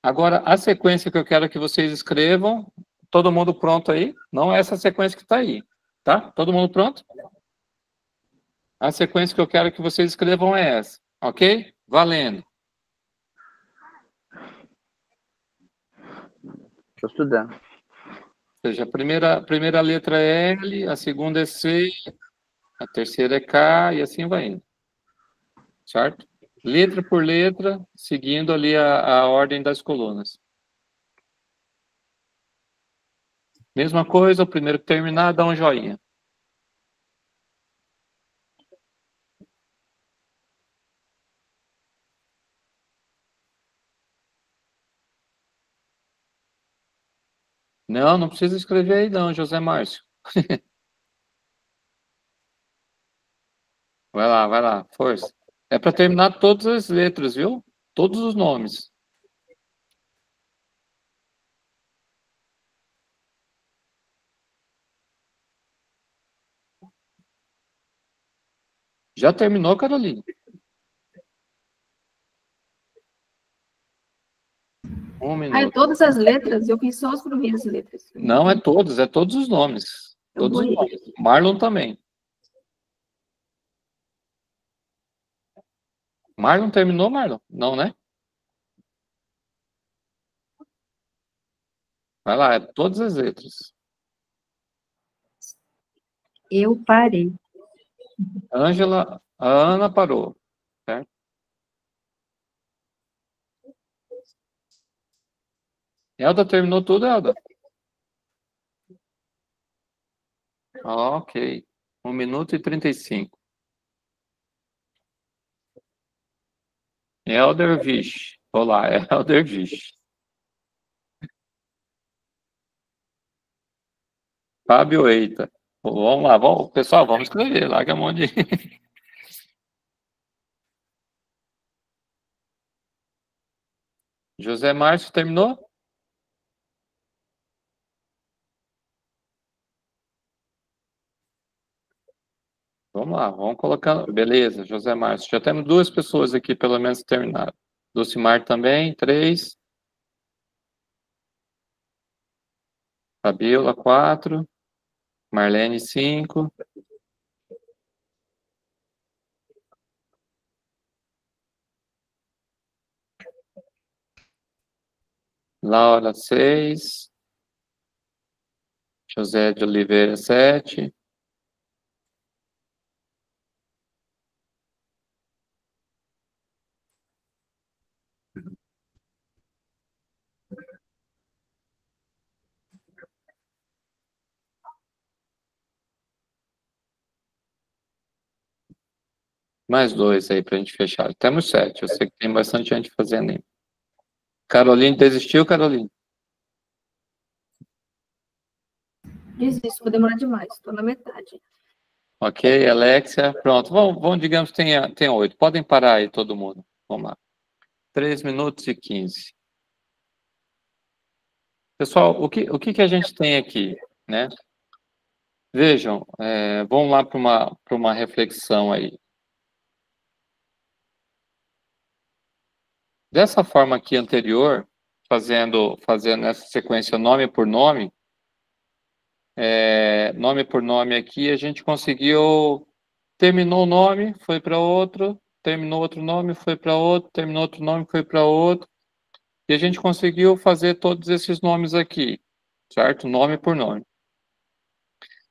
Agora, a sequência que eu quero que vocês escrevam, todo mundo pronto aí? Não é essa sequência que está aí, tá? Todo mundo pronto? A sequência que eu quero que vocês escrevam é essa, ok? Valendo. Estou estudando. Ou seja, a primeira letra é L, a segunda é C, a terceira é K e assim vai indo. Certo? Letra por letra, seguindo ali a ordem das colunas. Mesma coisa, o primeiro que terminar, dá um joinha. Não precisa escrever aí não, José Márcio. Vai lá, força. É para terminar todas as letras, viu? Todos os nomes. Já terminou, Carolina? Um minuto. Todas as letras? Eu fiz só as primeiras letras. Não é todos os nomes. Todos os nomes. Marlon também. Marlon terminou, Marlon? Não, né? Vai lá, é todas as letras. Eu parei. Ângela, a Ana parou. Certo? Elda terminou tudo, Elda? Ok. 1 minuto e 35. Eldervish. Olá, Eldervish. Fábio Eita. Vamos lá, pessoal, vamos escrever. Larga a mão de... José Márcio terminou? Vamos lá, vamos colocar. Beleza, José Márcio. Já temos 2 pessoas aqui, pelo menos, terminaram. Lucimar também, 3. Fabiola, 4. Marlene, 5. Laura, 6. José de Oliveira, 7. Mais 2 aí para a gente fechar. Temos 7. Eu sei que tem bastante gente fazendo aí. Caroline desistiu, Caroline? Isso, vou demorar demais, estou na metade. Ok, Alexia, pronto. Vamos digamos que tem 8. Podem parar aí todo mundo. Vamos lá. 3 minutos e 15. Pessoal, o que a gente tem aqui, né? Vejam, vamos lá para uma reflexão aí. Dessa forma aqui anterior, fazendo essa sequência nome por nome aqui, a gente conseguiu, terminou o nome, foi para outro, terminou outro nome, foi para outro, terminou outro nome, foi para outro, e a gente conseguiu fazer todos esses nomes aqui, certo? Nome por nome.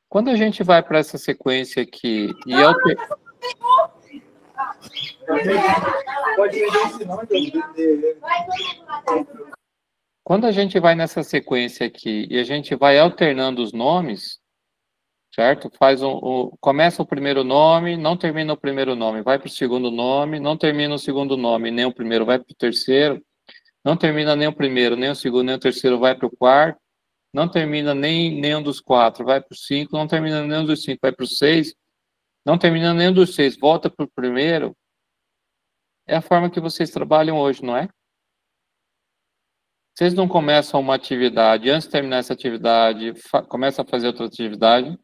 Quando a gente vai para essa sequência aqui, quando a gente vai nessa sequência aqui e a gente vai alternando os nomes, certo? Começa o primeiro nome, não termina o primeiro nome, vai para o segundo nome, não termina o segundo nome, nem o primeiro vai para o terceiro, não termina nem o primeiro, nem o segundo, nem o terceiro vai para o quarto, não termina nenhum dos 4, vai para o 5, não termina nenhum dos 5, vai para o 6, não termina nenhum dos 6, volta para o primeiro. É a forma que vocês trabalham hoje, não é? Vocês não começam uma atividade, antes de terminar essa atividade, começam a fazer outra atividade.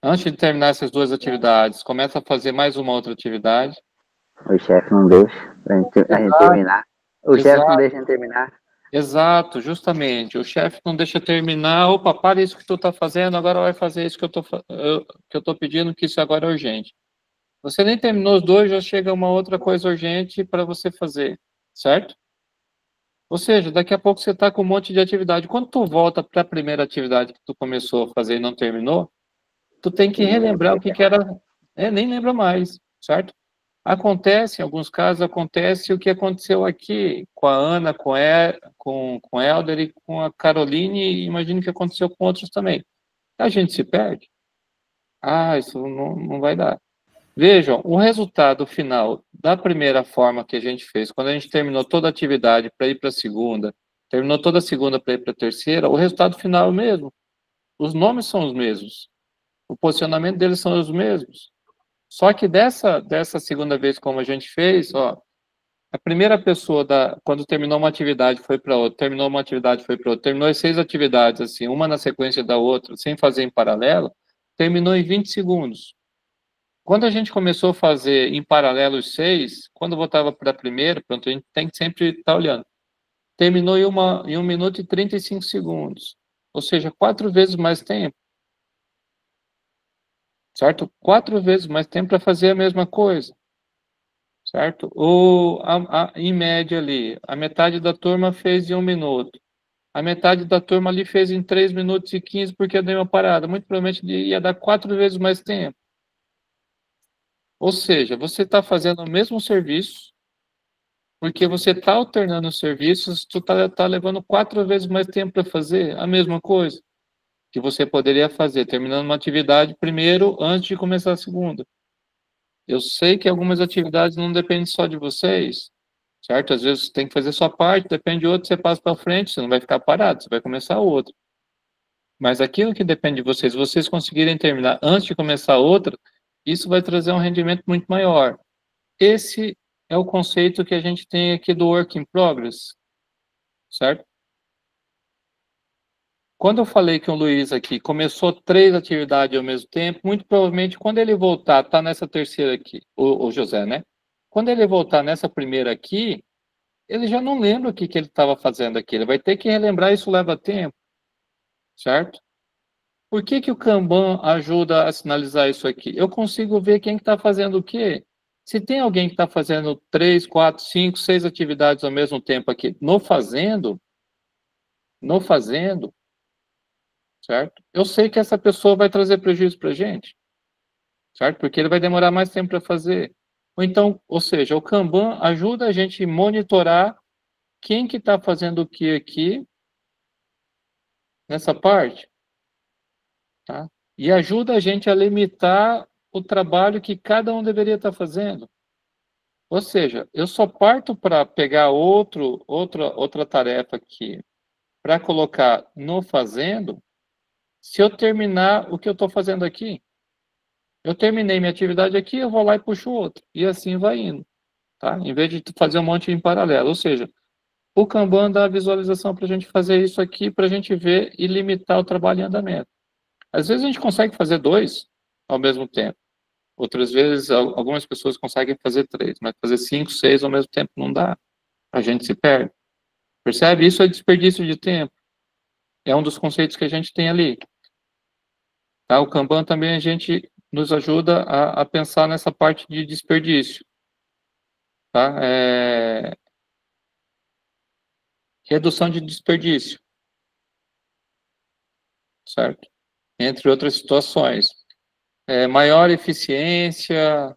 Antes de terminar essas duas atividades, começa a fazer mais uma outra atividade. O chefe não deixa a gente terminar. O chefe não deixa a gente terminar. Exato, justamente. O chefe não deixa terminar. Opa, para isso que tu está fazendo, agora vai fazer isso que eu tô pedindo, que isso agora é urgente. Você nem terminou os dois, já chega uma outra coisa urgente para você fazer, certo? Ou seja, daqui a pouco você está com um monte de atividade. Quando tu volta para a primeira atividade que tu começou a fazer e não terminou, tu tem que relembrar o que era. Nem lembra mais, certo? Acontece, em alguns casos, acontece o que aconteceu aqui com a Ana, com o Helder e com a Caroline, e imagino que aconteceu com outros também. A gente se perde. Isso não vai dar. Vejam, o resultado final da primeira forma que a gente fez, quando a gente terminou toda a atividade para ir para a segunda, terminou toda a segunda para ir para a terceira, o resultado final é o mesmo. Os nomes são os mesmos. O posicionamento deles são os mesmos. Só que dessa segunda vez, como a gente fez, a primeira pessoa, quando terminou uma atividade, foi para outra, terminou uma atividade, foi para outra, terminou as 6 atividades, assim, uma na sequência da outra, sem fazer em paralelo, terminou em 20 segundos. Quando a gente começou a fazer em paralelo os 6, quando voltava para a primeira, pronto, a gente tem que sempre estar olhando, terminou em 1 minuto e 35 segundos, ou seja, 4 vezes mais tempo. Certo? 4 vezes mais tempo para fazer a mesma coisa, certo? Em média ali, a metade da turma fez em 1 minuto, a metade da turma ali fez em 3 minutos e 15 porque deu uma parada, muito provavelmente ia dar 4 vezes mais tempo. Ou seja, você está fazendo o mesmo serviço, porque você está alternando os serviços, tu está levando 4 vezes mais tempo para fazer a mesma coisa que você poderia fazer, terminando uma atividade primeiro, antes de começar a segunda. Eu sei que algumas atividades não dependem só de vocês, certo? Às vezes você tem que fazer sua parte, depende de outro, você passa para frente, você não vai ficar parado, você vai começar outra. Mas aquilo que depende de vocês conseguirem terminar antes de começar outra, isso vai trazer um rendimento muito maior. Esse é o conceito que a gente tem aqui do work in progress, certo? Quando eu falei que o Luiz aqui começou 3 atividades ao mesmo tempo, muito provavelmente quando ele voltar, tá nessa terceira aqui, o José, né? Quando ele voltar nessa primeira aqui, ele já não lembra o que ele estava fazendo aqui, ele vai ter que relembrar, isso leva tempo, certo? Por que o Kanban ajuda a sinalizar isso aqui? Eu consigo ver quem está fazendo o quê. Se tem alguém que está fazendo 3, 4, 5, 6 atividades ao mesmo tempo aqui, no fazendo, certo? Eu sei que essa pessoa vai trazer prejuízo para a gente, certo? Porque ele vai demorar mais tempo para fazer. Ou seja, o Kanban ajuda a gente a monitorar quem que está fazendo o que aqui, nessa parte, tá? E ajuda a gente a limitar o trabalho que cada um deveria estar fazendo. Ou seja, eu só parto para pegar outra tarefa aqui, para colocar no fazendo, se eu terminar o que eu estou fazendo aqui, eu terminei minha atividade aqui, eu vou lá e puxo outro. E assim vai indo, tá? Em vez de fazer um monte em paralelo. Ou seja, o Kanban dá a visualização para a gente fazer isso aqui, para a gente ver e limitar o trabalho em andamento. Às vezes a gente consegue fazer 2 ao mesmo tempo. Outras vezes, algumas pessoas conseguem fazer 3, mas fazer 5, 6 ao mesmo tempo não dá. A gente se perde. Percebe? Isso é desperdício de tempo. É um dos conceitos que a gente tem ali. Tá? O Kanban também a gente nos ajuda a pensar nessa parte de desperdício. Tá? Redução de desperdício. Certo? Entre outras situações. Maior eficiência,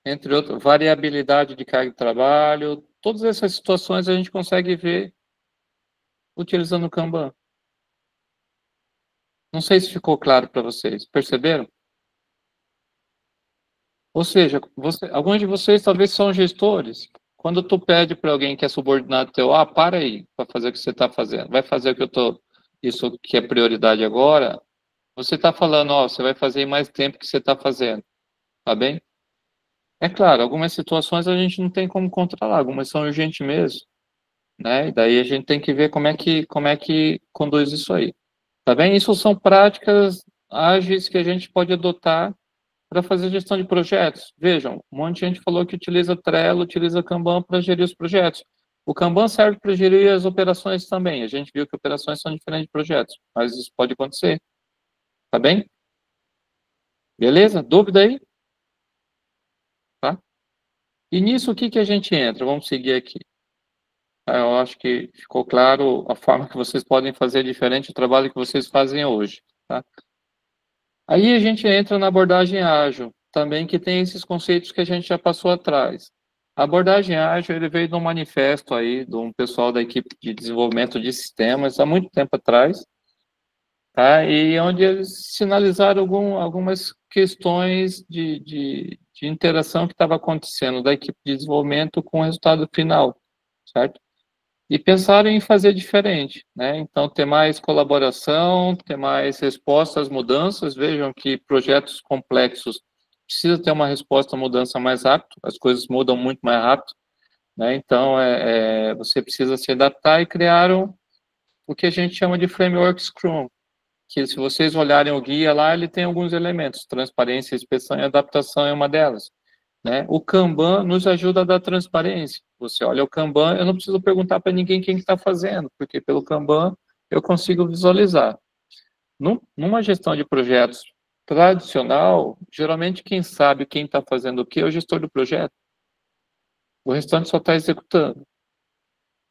entre outras, variabilidade de carga de trabalho. Todas essas situações a gente consegue ver utilizando o Kanban. Não sei se ficou claro para vocês. Perceberam? Ou seja, alguns de vocês talvez são gestores. Quando tu pede para alguém que é subordinado teu, para aí para fazer o que você está fazendo. Vai fazer o que isso que é prioridade agora. Você está falando, você vai fazer em mais tempo que você está fazendo. Tá bem? É claro, algumas situações a gente não tem como controlar, algumas são urgentes mesmo, né? E daí a gente tem que ver como é que conduz isso aí. Tá bem? Isso são práticas ágeis que a gente pode adotar para fazer gestão de projetos. Vejam, um monte de gente falou que utiliza Trello, utiliza Kanban para gerir os projetos. O Kanban serve para gerir as operações também. A gente viu que operações são diferentes de projetos, mas isso pode acontecer. Tá bem? Beleza? Dúvida aí? Tá? E nisso, o que a gente entra? Vamos seguir aqui. Eu acho que ficou claro a forma que vocês podem fazer diferente do trabalho que vocês fazem hoje. Tá? Aí a gente entra na abordagem ágil, também que tem esses conceitos que a gente já passou atrás. A abordagem ágil, ele veio de um manifesto aí, de um pessoal da equipe de desenvolvimento de sistemas, há muito tempo atrás, tá? E onde eles sinalizaram algumas questões de interação que estava acontecendo da equipe de desenvolvimento com o resultado final, certo? E pensaram em fazer diferente, né? Então, ter mais colaboração, ter mais resposta às mudanças. Vejam que projetos complexos precisam ter uma resposta à mudança mais rápido, as coisas mudam muito mais rápido, né? Então, você precisa se adaptar e criaram o que a gente chama de Framework Scrum, que se vocês olharem o guia lá, ele tem alguns elementos, transparência, inspeção e adaptação é uma delas. Né? O Kanban nos ajuda a dar transparência. Você olha o Kanban, eu não preciso perguntar para ninguém quem está fazendo, porque pelo Kanban eu consigo visualizar. Numa gestão de projetos tradicional, geralmente quem sabe quem está fazendo o que é o gestor do projeto. O restante só está executando.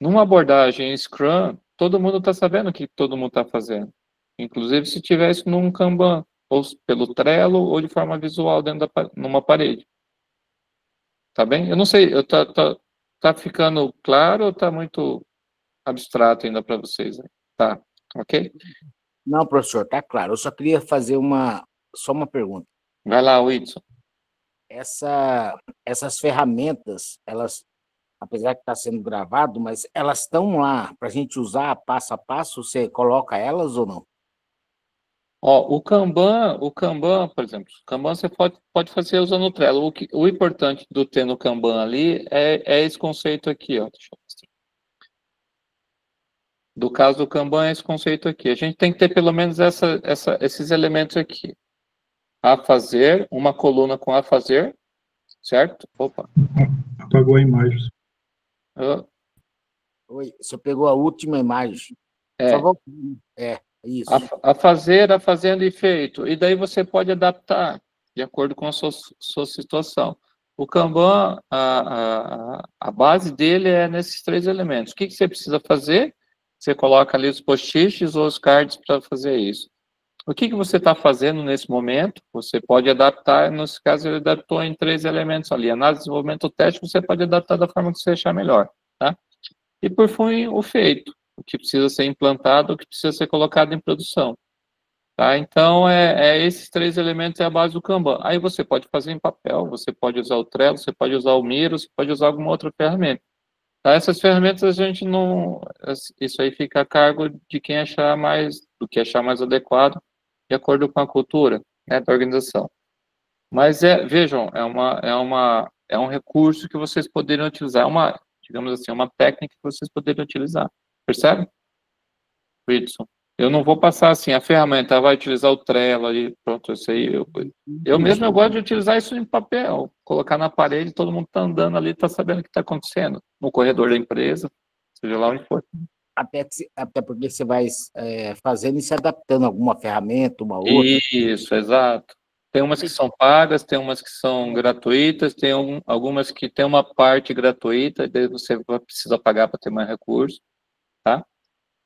Numa abordagem Scrum, todo mundo está sabendo o que todo mundo está fazendo. Inclusive se tivesse num Kanban, ou pelo Trello, ou de forma visual dentro numa parede. Tá bem? Eu não sei, tá ficando claro ou tá muito abstrato ainda para vocês? Né? Tá, ok? Não, professor, tá claro. Eu só queria fazer só uma pergunta. Vai lá, Whitson. Essas ferramentas, elas, apesar de estar sendo gravado, mas elas estão lá para a gente usar passo a passo? Você coloca elas ou não? O Kanban, por exemplo, o Kanban você pode fazer usando o Trello. O importante do ter no Kanban ali é esse conceito aqui, ó. Deixa eu mostrar. Do caso do Kanban é esse conceito aqui. A gente tem que ter pelo menos esses elementos aqui. A fazer, uma coluna com a fazer, certo? Opa. Apagou a imagem. Oi, você pegou a última imagem. Isso. A fazer, a fazendo e feito. E daí você pode adaptar de acordo com a sua situação. O Kanban, a base dele é nesses 3 elementos. O que você precisa fazer? Você coloca ali os post-its ou os cards para fazer isso. O que você está fazendo nesse momento? Você pode adaptar, nesse caso ele adaptou em 3 elementos ali. Análise, desenvolvimento, teste, você pode adaptar da forma que você achar melhor. Tá? E por fim, o feito. O que precisa ser implantado, o que precisa ser colocado em produção. Tá? Então, esses 3 elementos é a base do Kanban. Aí você pode fazer em papel, você pode usar o Trello, você pode usar o Miro, você pode usar alguma outra ferramenta. Tá? Essas ferramentas a gente não... Isso aí fica a cargo de quem achar mais do que achar mais adequado, de acordo com a cultura, né, da organização. Mas, vejam, é um recurso que vocês poderiam utilizar, digamos assim, uma técnica que vocês poderiam utilizar. Percebe, Whitson? Eu não vou passar assim, a ferramenta vai utilizar o Trello ali, pronto, isso aí. Eu mesmo eu gosto de utilizar isso em papel, colocar na parede, todo mundo está andando ali, está sabendo o que está acontecendo, no corredor da empresa, seja lá onde for. Até porque você vai fazendo e se adaptando a alguma ferramenta, uma outra. Isso, exato. Tem umas que são pagas, tem umas que são gratuitas, tem algumas que tem uma parte gratuita, daí você precisa pagar para ter mais recurso, tá?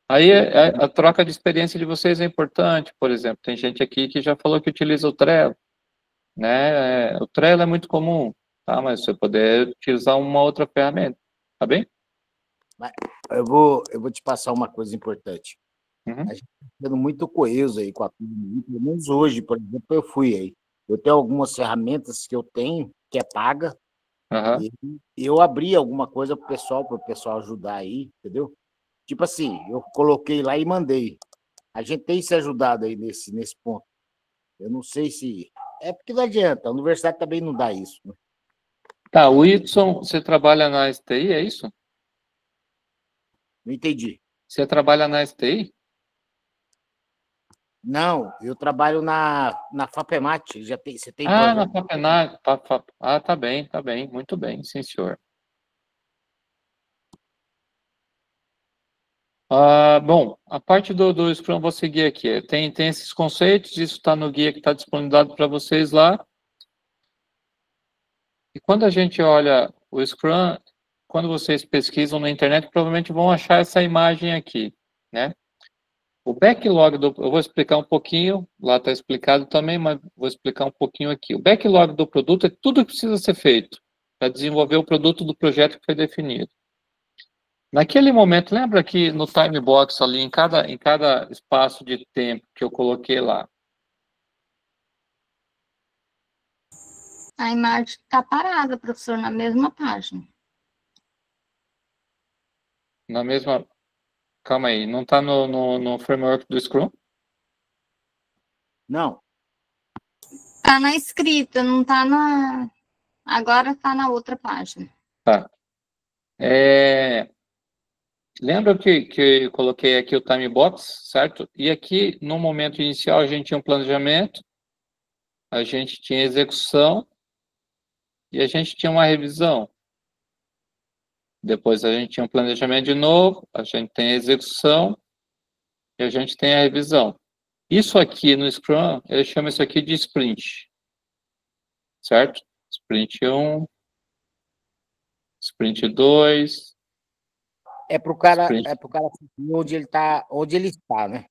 Aí a troca de experiência de vocês é importante, por exemplo, tem gente aqui que já falou que utiliza o Trello, né? O Trello é muito comum, tá? Mas você poder utilizar uma outra ferramenta, tá bem? Eu vou te passar uma coisa importante. Uhum. A gente está sendo muito coeso aí com a turma, pelo menos hoje, por exemplo, eu fui aí. Eu tenho algumas ferramentas que eu tenho, que é paga, Uhum. e eu abri alguma coisa para o pessoal ajudar aí, entendeu? Tipo assim, eu coloquei lá e mandei. A gente tem se ajudado aí nesse ponto. Eu não sei se... É porque não adianta, a universidade também não dá isso. Né? Tá, Whitson, você trabalha na STI, é isso? Não entendi. Você trabalha na STI? Não, eu trabalho na FAPEMAT. Você tem na projeto? FAPEMAT. Tá bem, muito bem, sim, senhor. Bom, a parte do Scrum eu vou seguir aqui. Tem esses conceitos, isso está no guia que está disponibilizado para vocês lá. E quando a gente olha o Scrum, quando vocês pesquisam na internet, provavelmente vão achar essa imagem aqui, né? O backlog eu vou explicar um pouquinho, lá está explicado também, mas vou explicar um pouquinho aqui. O backlog do produto é tudo que precisa ser feito para desenvolver o produto do projeto que foi definido. Naquele momento, lembra que no time box ali, em cada espaço de tempo que eu coloquei lá? A imagem está parada, professor, na mesma página. Na mesma... Calma aí, não está no framework do Scrum? Não. Está na escrita, não está na... Agora está na outra página. Tá. Lembra que eu coloquei aqui o time box, certo? E aqui, no momento inicial, a gente tinha um planejamento, a gente tinha execução e a gente tinha uma revisão. Depois a gente tinha um planejamento de novo, a gente tem a execução e a gente tem a revisão. Isso aqui no Scrum, ele chama isso aqui de sprint. Certo? Sprint 1, sprint 2. É para o cara saber onde ele está, né?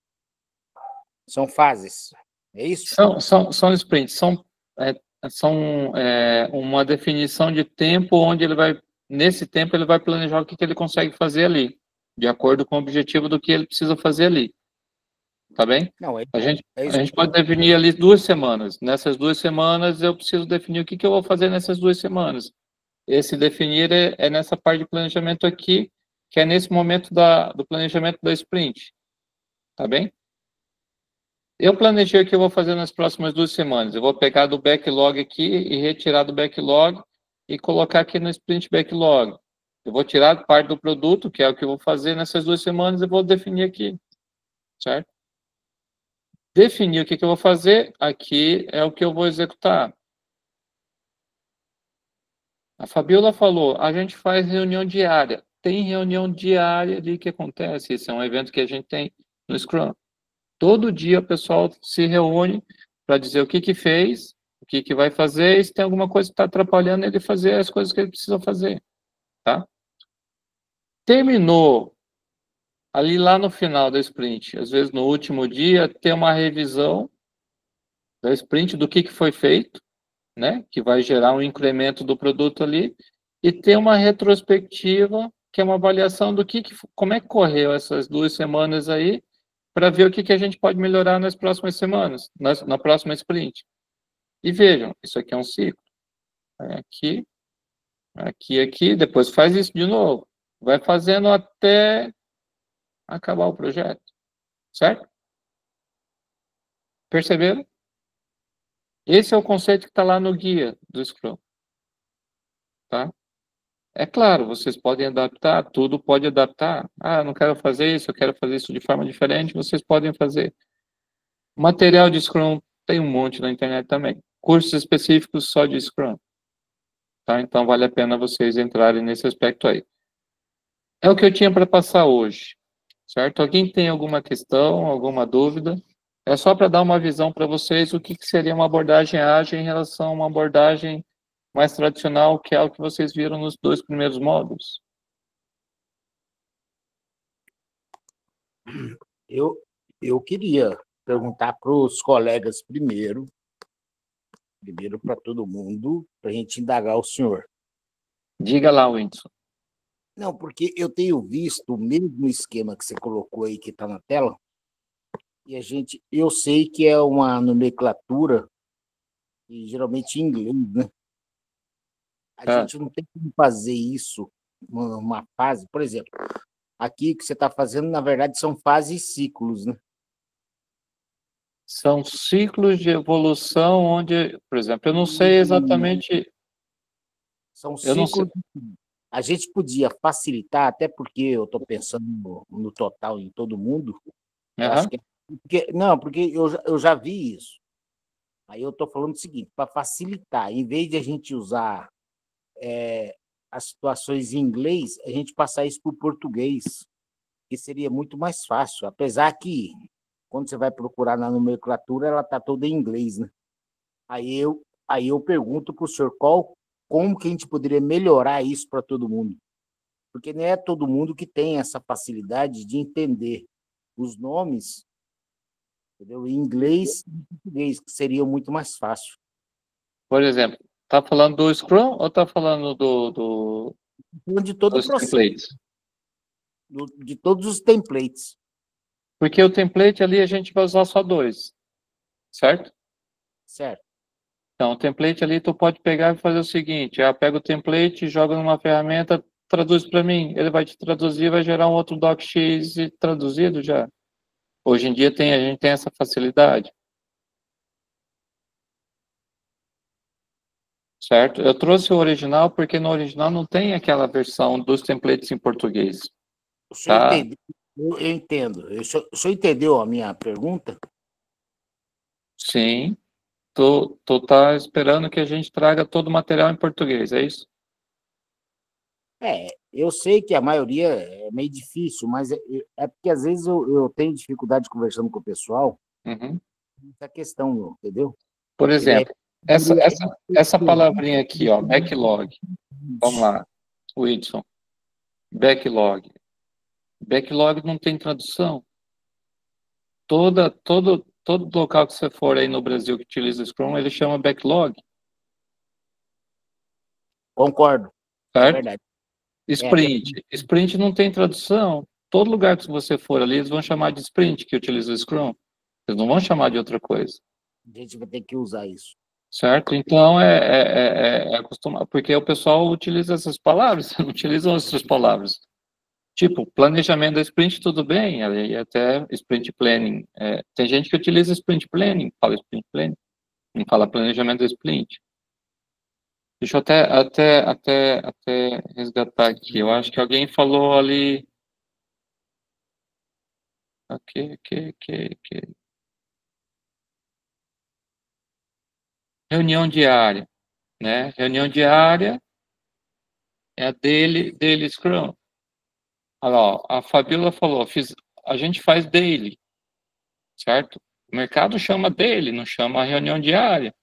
São fases. É isso? São sprints, são uma definição de tempo onde ele vai, nesse tempo, ele vai planejar o que ele consegue fazer ali, de acordo com o objetivo do que ele precisa fazer ali. Tá bem? Não, a gente pode definir ali 2 semanas. Nessas 2 semanas, eu preciso definir o que eu vou fazer nessas 2 semanas. Esse definir é nessa parte de planejamento aqui, que é nesse momento do planejamento da sprint. Tá bem? Eu planejei o que eu vou fazer nas próximas 2 semanas. Eu vou pegar do backlog aqui e retirar do backlog e colocar aqui no sprint backlog. Eu vou tirar parte do produto, que é o que eu vou fazer nessas 2 semanas, e vou definir aqui. Certo? Definir o que eu vou fazer, aqui é o que eu vou executar. A Fabiola falou, a gente faz reunião diária. Tem reunião diária ali que acontece, isso é um evento que a gente tem no Scrum. Todo dia o pessoal se reúne para dizer o que fez, o que vai fazer, e se tem alguma coisa que está atrapalhando ele fazer as coisas que ele precisa fazer. Tá? Terminou. Ali lá no final da sprint, às vezes no último dia, tem uma revisão da sprint do que foi feito, né? Que vai gerar um incremento do produto ali, e tem uma retrospectiva, que é uma avaliação do como é que correu essas 2 semanas aí, para ver o que a gente pode melhorar nas próximas semanas, na próxima sprint. E vejam, isso aqui é um ciclo. Aqui, depois faz isso de novo. Vai fazendo até acabar o projeto, certo? Perceberam? Esse é o conceito que está lá no guia do Scrum. Tá? É claro, vocês podem adaptar, tudo pode adaptar. Ah, eu não quero fazer isso, eu quero fazer isso de forma diferente, vocês podem fazer. Material de Scrum tem um monte na internet também. Cursos específicos só de Scrum. Tá? Então, vale a pena vocês entrarem nesse aspecto aí. É o que eu tinha para passar hoje. Certo? Alguém tem alguma questão, alguma dúvida? É só para dar uma visão para vocês o que seria uma abordagem ágil em relação a uma abordagem mais tradicional, que é o que vocês viram nos 2 primeiros módulos. Eu queria perguntar para os colegas primeiro para todo mundo, para a gente indagar o senhor. Diga lá, Whindersson. Não, porque eu tenho visto o mesmo esquema que você colocou aí, que está na tela, e eu sei que é uma nomenclatura, e geralmente em inglês, né? A gente não tem como fazer isso numa fase, por exemplo, aqui o que você está fazendo, na verdade, são fases e ciclos, né? São ciclos de evolução onde, por exemplo, eu não sei exatamente... São ciclos... A gente podia facilitar, até porque eu estou pensando no total em todo mundo. Eu acho que porque eu já vi isso. Aí eu estou falando o seguinte, para facilitar, em vez de a gente usar as situações em inglês, a gente passar isso para o português, que seria muito mais fácil, apesar que, quando você vai procurar na nomenclatura, ela está toda em inglês, né? Aí eu pergunto para o senhor como que a gente poderia melhorar isso para todo mundo? Porque não é todo mundo que tem essa facilidade de entender os nomes, entendeu? Em inglês e em português, que seria muito mais fácil. Por exemplo, está falando do Scrum ou está falando de todo o processo. Templates? De todos os templates. Porque o template ali a gente vai usar só 2, certo? Certo. Então, o template ali tu pode pegar e fazer o seguinte, pega o template, joga numa ferramenta, traduz para mim. Ele vai te traduzir, vai gerar um outro docx traduzido já. Hoje em dia a gente tem essa facilidade. Certo? Eu trouxe o original porque no original não tem aquela versão dos templates em português. O senhor entendeu? Eu entendo. O senhor entendeu a minha pergunta? Sim. Tu tá esperando que a gente traga todo o material em português, é isso? Eu sei que a maioria é meio difícil, mas é porque às vezes eu tenho dificuldade conversando com o pessoal. Essa questão, entendeu? Por exemplo, essa palavrinha aqui, ó, backlog. Vamos lá, Whindersson. Backlog. Backlog não tem tradução. Todo local que você for aí no Brasil que utiliza Scrum, ele chama backlog. Concordo. Certo? É verdade. Sprint. Sprint não tem tradução. Todo lugar que você for ali, eles vão chamar de sprint, que utiliza o Scrum. Eles não vão chamar de outra coisa. A gente vai ter que usar isso. Certo? Então, é acostumar, porque o pessoal utiliza essas palavras, não utiliza outras palavras. Tipo, planejamento da sprint, tudo bem, e até sprint planning. Tem gente que utiliza sprint planning, fala sprint planning, não fala planejamento da sprint. Deixa eu até resgatar aqui. Eu acho que alguém falou ali... Ok. Reunião diária, né? Reunião diária é a dele Scrum. Olha lá, a Fabíola falou, a gente faz daily, certo? O mercado chama daily, não chama reunião diária.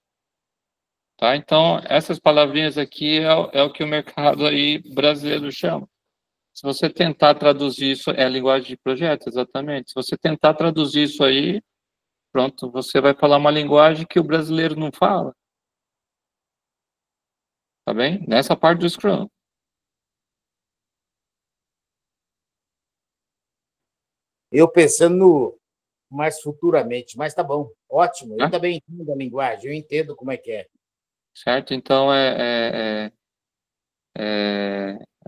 Tá? Então, essas palavrinhas aqui é o que o mercado aí brasileiro chama. Se você tentar traduzir isso, é a linguagem de projeto, exatamente. Se você tentar traduzir isso aí, pronto, você vai falar uma linguagem que o brasileiro não fala. Tá bem? Nessa parte do Scrum. Eu pensando mais futuramente, mas tá bom, ótimo. Eu também entendo a linguagem, eu entendo como é que é. Certo? Então, a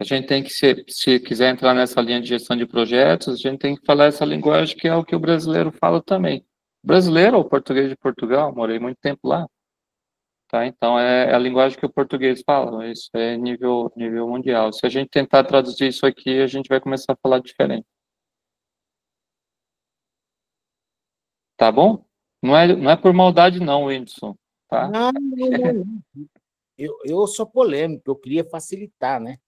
gente tem que, se quiser entrar nessa linha de gestão de projetos, a gente tem que falar essa linguagem que é o que o brasileiro fala também. Brasileiro ou português de Portugal, morei muito tempo lá. Tá? Então, é a linguagem que o português fala, isso é nível mundial. Se a gente tentar traduzir isso aqui, a gente vai começar a falar diferente. Tá bom? Não é por maldade não, Whindersson, tá? Não. Eu sou polêmico, eu queria facilitar, né?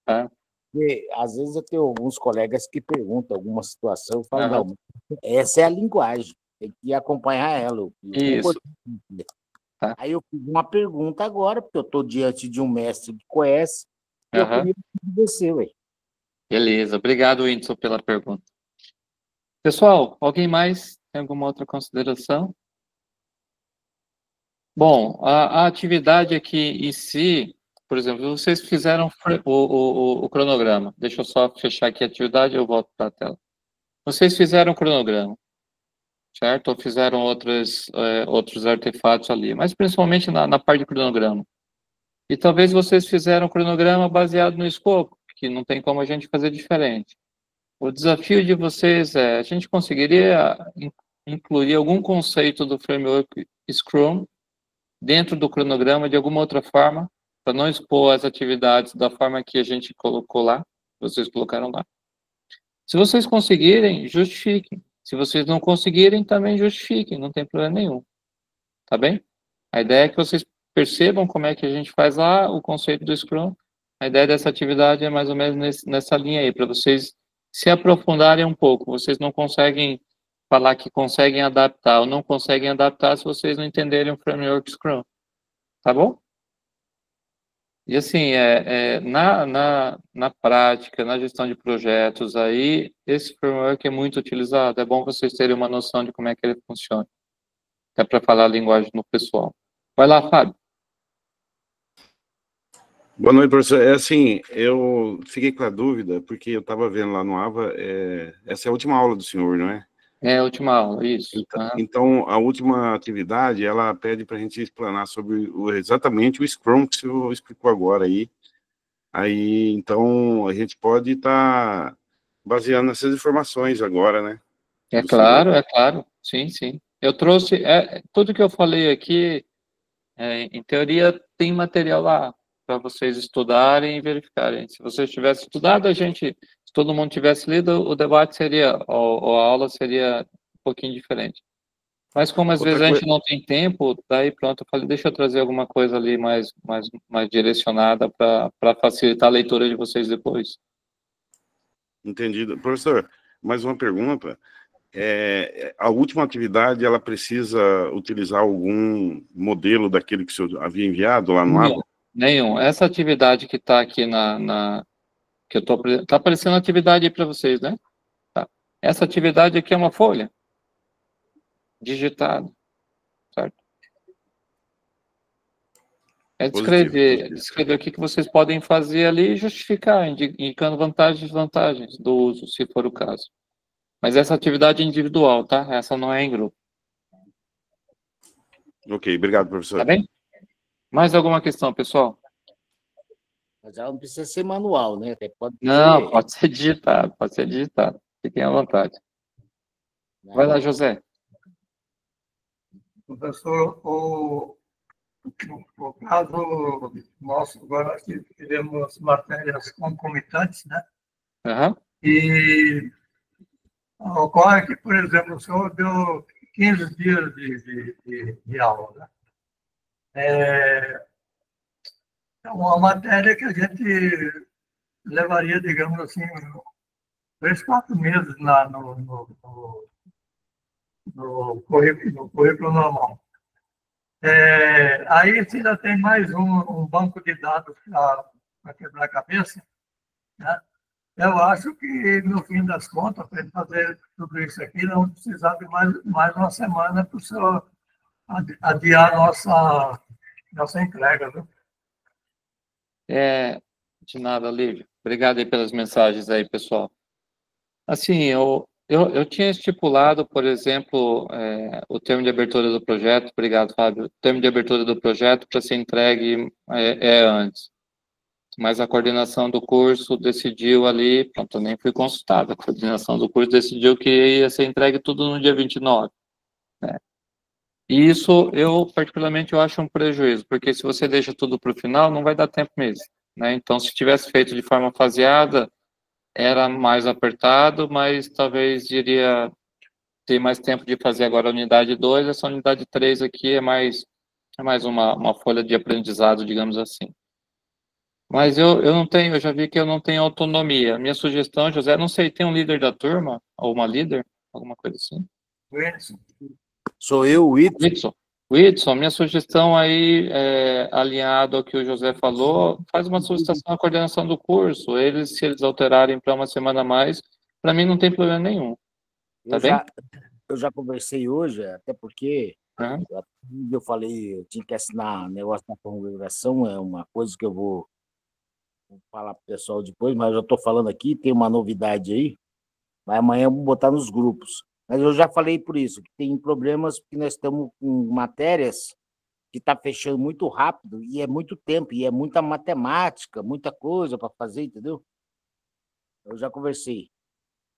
Porque, às vezes eu tenho alguns colegas que perguntam alguma situação, eu falo, não, essa é a linguagem, tem que acompanhar ela. Isso. Aí eu fiz uma pergunta agora, porque eu estou diante de um mestre que conhece, e eu queria obedecer, ué. Beleza, obrigado, Whindersson, pela pergunta. Pessoal, alguém mais tem alguma outra consideração? Bom, a atividade aqui em si, por exemplo, vocês fizeram o cronograma. Deixa eu só fechar aqui a atividade e eu volto para a tela. Vocês fizeram o cronograma, certo? Ou fizeram outros artefatos ali, mas principalmente na parte de cronograma. E talvez vocês fizeram o cronograma baseado no escopo, que não tem como a gente fazer diferente. O desafio de vocês a gente conseguiria incluir algum conceito do framework Scrum dentro do cronograma de alguma outra forma, para não expor as atividades da forma que a gente colocou lá, vocês colocaram lá. Se vocês conseguirem, justifiquem. Se vocês não conseguirem, também justifiquem, não tem problema nenhum. Tá bem? A ideia é que vocês percebam como é que a gente faz lá o conceito do Scrum. A ideia dessa atividade é mais ou menos nessa linha aí, para vocês se aprofundarem um pouco. Vocês não conseguem falar que conseguem adaptar ou não conseguem adaptar se vocês não entenderem o framework Scrum. Tá bom? E assim, na prática, na gestão de projetos aí, esse framework é muito utilizado. É bom vocês terem uma noção de como é que ele funciona. É para falar a linguagem no pessoal. Vai lá, Fábio. Boa noite, professor. Assim, eu fiquei com a dúvida, porque eu estava vendo lá no AVA, essa é a última aula do senhor, não é? É a última aula, isso. Então, a última atividade, ela pede para a gente explanar sobre exatamente o Scrum que o senhor explicou agora aí. Aí, então, a gente pode estar baseando nessas informações agora, né? É claro, sim, sim. Eu trouxe, tudo que eu falei aqui, em teoria, tem material lá para vocês estudarem e verificarem. Se vocês tivessem estudado, se todo mundo tivesse lido, o debate seria, ou a aula seria um pouquinho diferente. Mas como às vezes a gente não tem tempo, daí pronto, eu falei, deixa eu trazer alguma coisa ali mais direcionada para facilitar a leitura de vocês depois. Entendido. Professor, mais uma pergunta. A última atividade, ela precisa utilizar algum modelo daquele que o senhor havia enviado lá no AVA? Nenhum. Essa atividade que está aqui que eu tá aparecendo atividade aí para vocês, né? Tá. Essa atividade aqui é uma folha digitada, certo? É descrever o que vocês podem fazer ali e justificar, indicando vantagens e desvantagens do uso, se for o caso. Mas essa atividade é individual, tá? Essa não é em grupo. Ok, obrigado, professor. Tá bem? Mais alguma questão, pessoal? Mas ela não precisa ser manual, né? Não, pode ser digitado, Fiquem à vontade. Vai lá, José. Professor, no caso nosso, agora nós tivemos matérias concomitantes, né? E ocorre que, por exemplo, o senhor deu 15 dias de aula, né? É uma matéria que a gente levaria, digamos assim, 3, 4 meses no currículo normal. Aí você ainda tem mais um banco de dados para quebrar a cabeça, né? Eu acho que, no fim das contas, para fazer tudo isso aqui, nós vamos precisar de mais uma semana para o senhor adiar a nossa entrega, viu? De nada, Lívia. Obrigado aí pelas mensagens aí, pessoal. Assim, eu tinha estipulado, por exemplo, o termo de abertura do projeto, obrigado, Fábio, o termo de abertura do projeto para ser entregue antes. Mas a coordenação do curso decidiu ali, pronto, eu nem fui consultado, a coordenação do curso decidiu que ia ser entregue tudo no dia 29, né? E isso, particularmente, eu acho um prejuízo, porque se você deixa tudo para o final, não vai dar tempo mesmo, né? Então, se tivesse feito de forma faseada, era mais apertado, mas talvez iria ter mais tempo de fazer agora a unidade 2, essa unidade 3 aqui é mais uma folha de aprendizado, digamos assim. Mas eu não tenho, eu já vi que eu não tenho autonomia. Minha sugestão, José, não sei, tem um líder da turma? Ou uma líder? Alguma coisa assim? Wilson. Sou eu, o Whitson. Whitson, minha sugestão aí, alinhado ao que o José falou, faz uma solicitação à coordenação do curso. Se eles alterarem para uma semana a mais, para mim não tem problema nenhum. Tá bem? Eu já conversei hoje, até porque eu falei, eu tinha que assinar negócio da congregação, é uma coisa que eu vou falar para o pessoal depois, mas eu já estou falando aqui, tem uma novidade aí, mas amanhã eu vou botar nos grupos. Mas eu já falei por isso, que tem problemas, porque nós estamos com matérias que está fechando muito rápido, e é muito tempo, e é muita matemática, muita coisa para fazer, entendeu? Eu já conversei.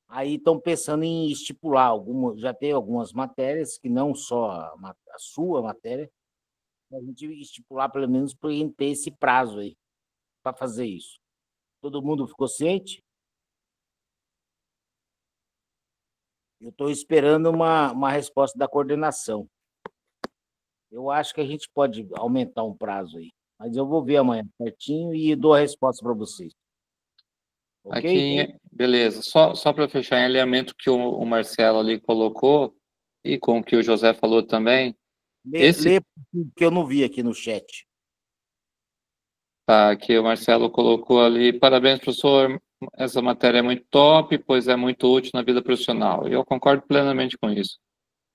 Aí estão pensando em estipular, já tem algumas matérias, que não só a sua matéria, a gente estipular pelo menos para a gente ter esse prazo aí, para fazer isso. Todo mundo ficou ciente? Eu estou esperando uma resposta da coordenação. Eu acho que a gente pode aumentar um prazo aí, mas eu vou ver amanhã certinho e dou a resposta para vocês. Okay? Aqui, beleza. Só para fechar, em alinhamento que o Marcelo ali colocou, e com o que o José falou também. Lê que eu não vi aqui no chat. Tá, aqui o Marcelo colocou ali, parabéns, professor, essa matéria é muito top, pois é muito útil na vida profissional. Eu concordo plenamente com isso.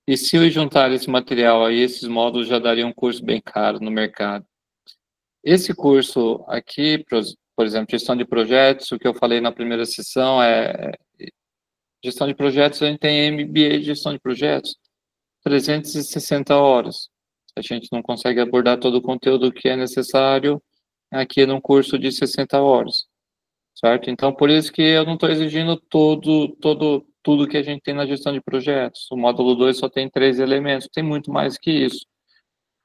E se eu juntar esse material aí, esses módulos já dariam um curso bem caro no mercado. Esse curso aqui, por exemplo, gestão de projetos, o que eu falei na primeira sessão gestão de projetos, a gente tem MBA de gestão de projetos, 360 horas. A gente não consegue abordar todo o conteúdo que é necessário aqui num curso de 60 horas, certo? Então, por isso que eu não estou exigindo tudo que a gente tem na gestão de projetos. O módulo 2 só tem 3 elementos, tem muito mais que isso.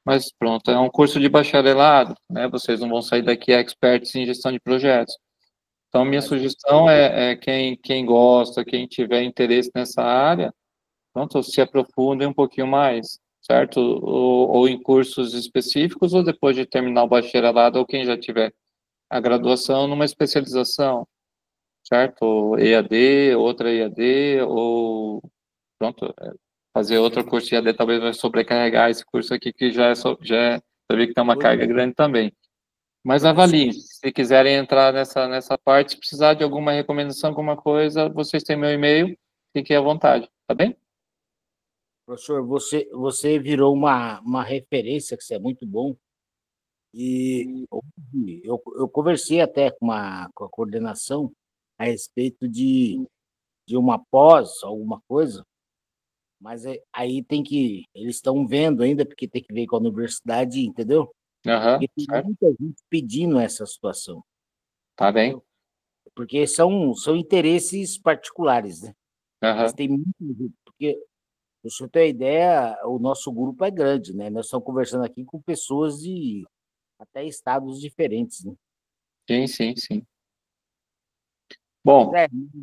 Mas pronto, é um curso de bacharelado, né? Vocês não vão sair daqui experts em gestão de projetos. Então, minha sugestão é quem gosta, quem tiver interesse nessa área, pronto, se aprofundem um pouquinho mais, certo? Ou em cursos específicos, ou depois de terminar o bacharelado, ou quem já tiver a graduação numa especialização, certo? Ou EAD, outra EAD, ou pronto, fazer outro curso de EAD talvez vai sobrecarregar esse curso aqui, que já vi que tem uma carga grande também. Mas avaliem, se quiserem entrar nessa parte, se precisar de alguma recomendação, alguma coisa, vocês têm meu e-mail, fiquem à vontade, tá bem? Professor, você virou uma referência, que isso é muito bom. E eu conversei até com a coordenação a respeito de uma pós, alguma coisa, mas aí eles estão vendo ainda, porque tem que ver com a universidade, entendeu? Porque tem muita gente pedindo essa situação. Tá bem. Porque são interesses particulares, né? Mas tem muito, porque, para o senhor ter uma ideia, o nosso grupo é grande, né? Nós estamos conversando aqui com pessoas de até estados diferentes, né? Sim. Bom,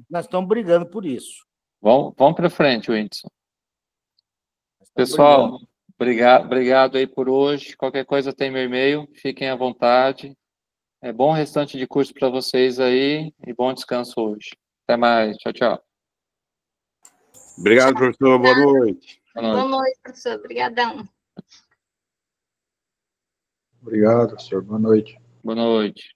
nós estamos brigando por isso. Vamos para frente, Whindersson. Pessoal, obrigado aí por hoje. Qualquer coisa tem meu e-mail, fiquem à vontade. Bom restante de curso para vocês aí e bom descanso hoje. Até mais. Tchau, tchau. Obrigado, professor. Boa noite. Boa noite, professor. Obrigadão. Obrigado, professor. Boa noite. Boa noite.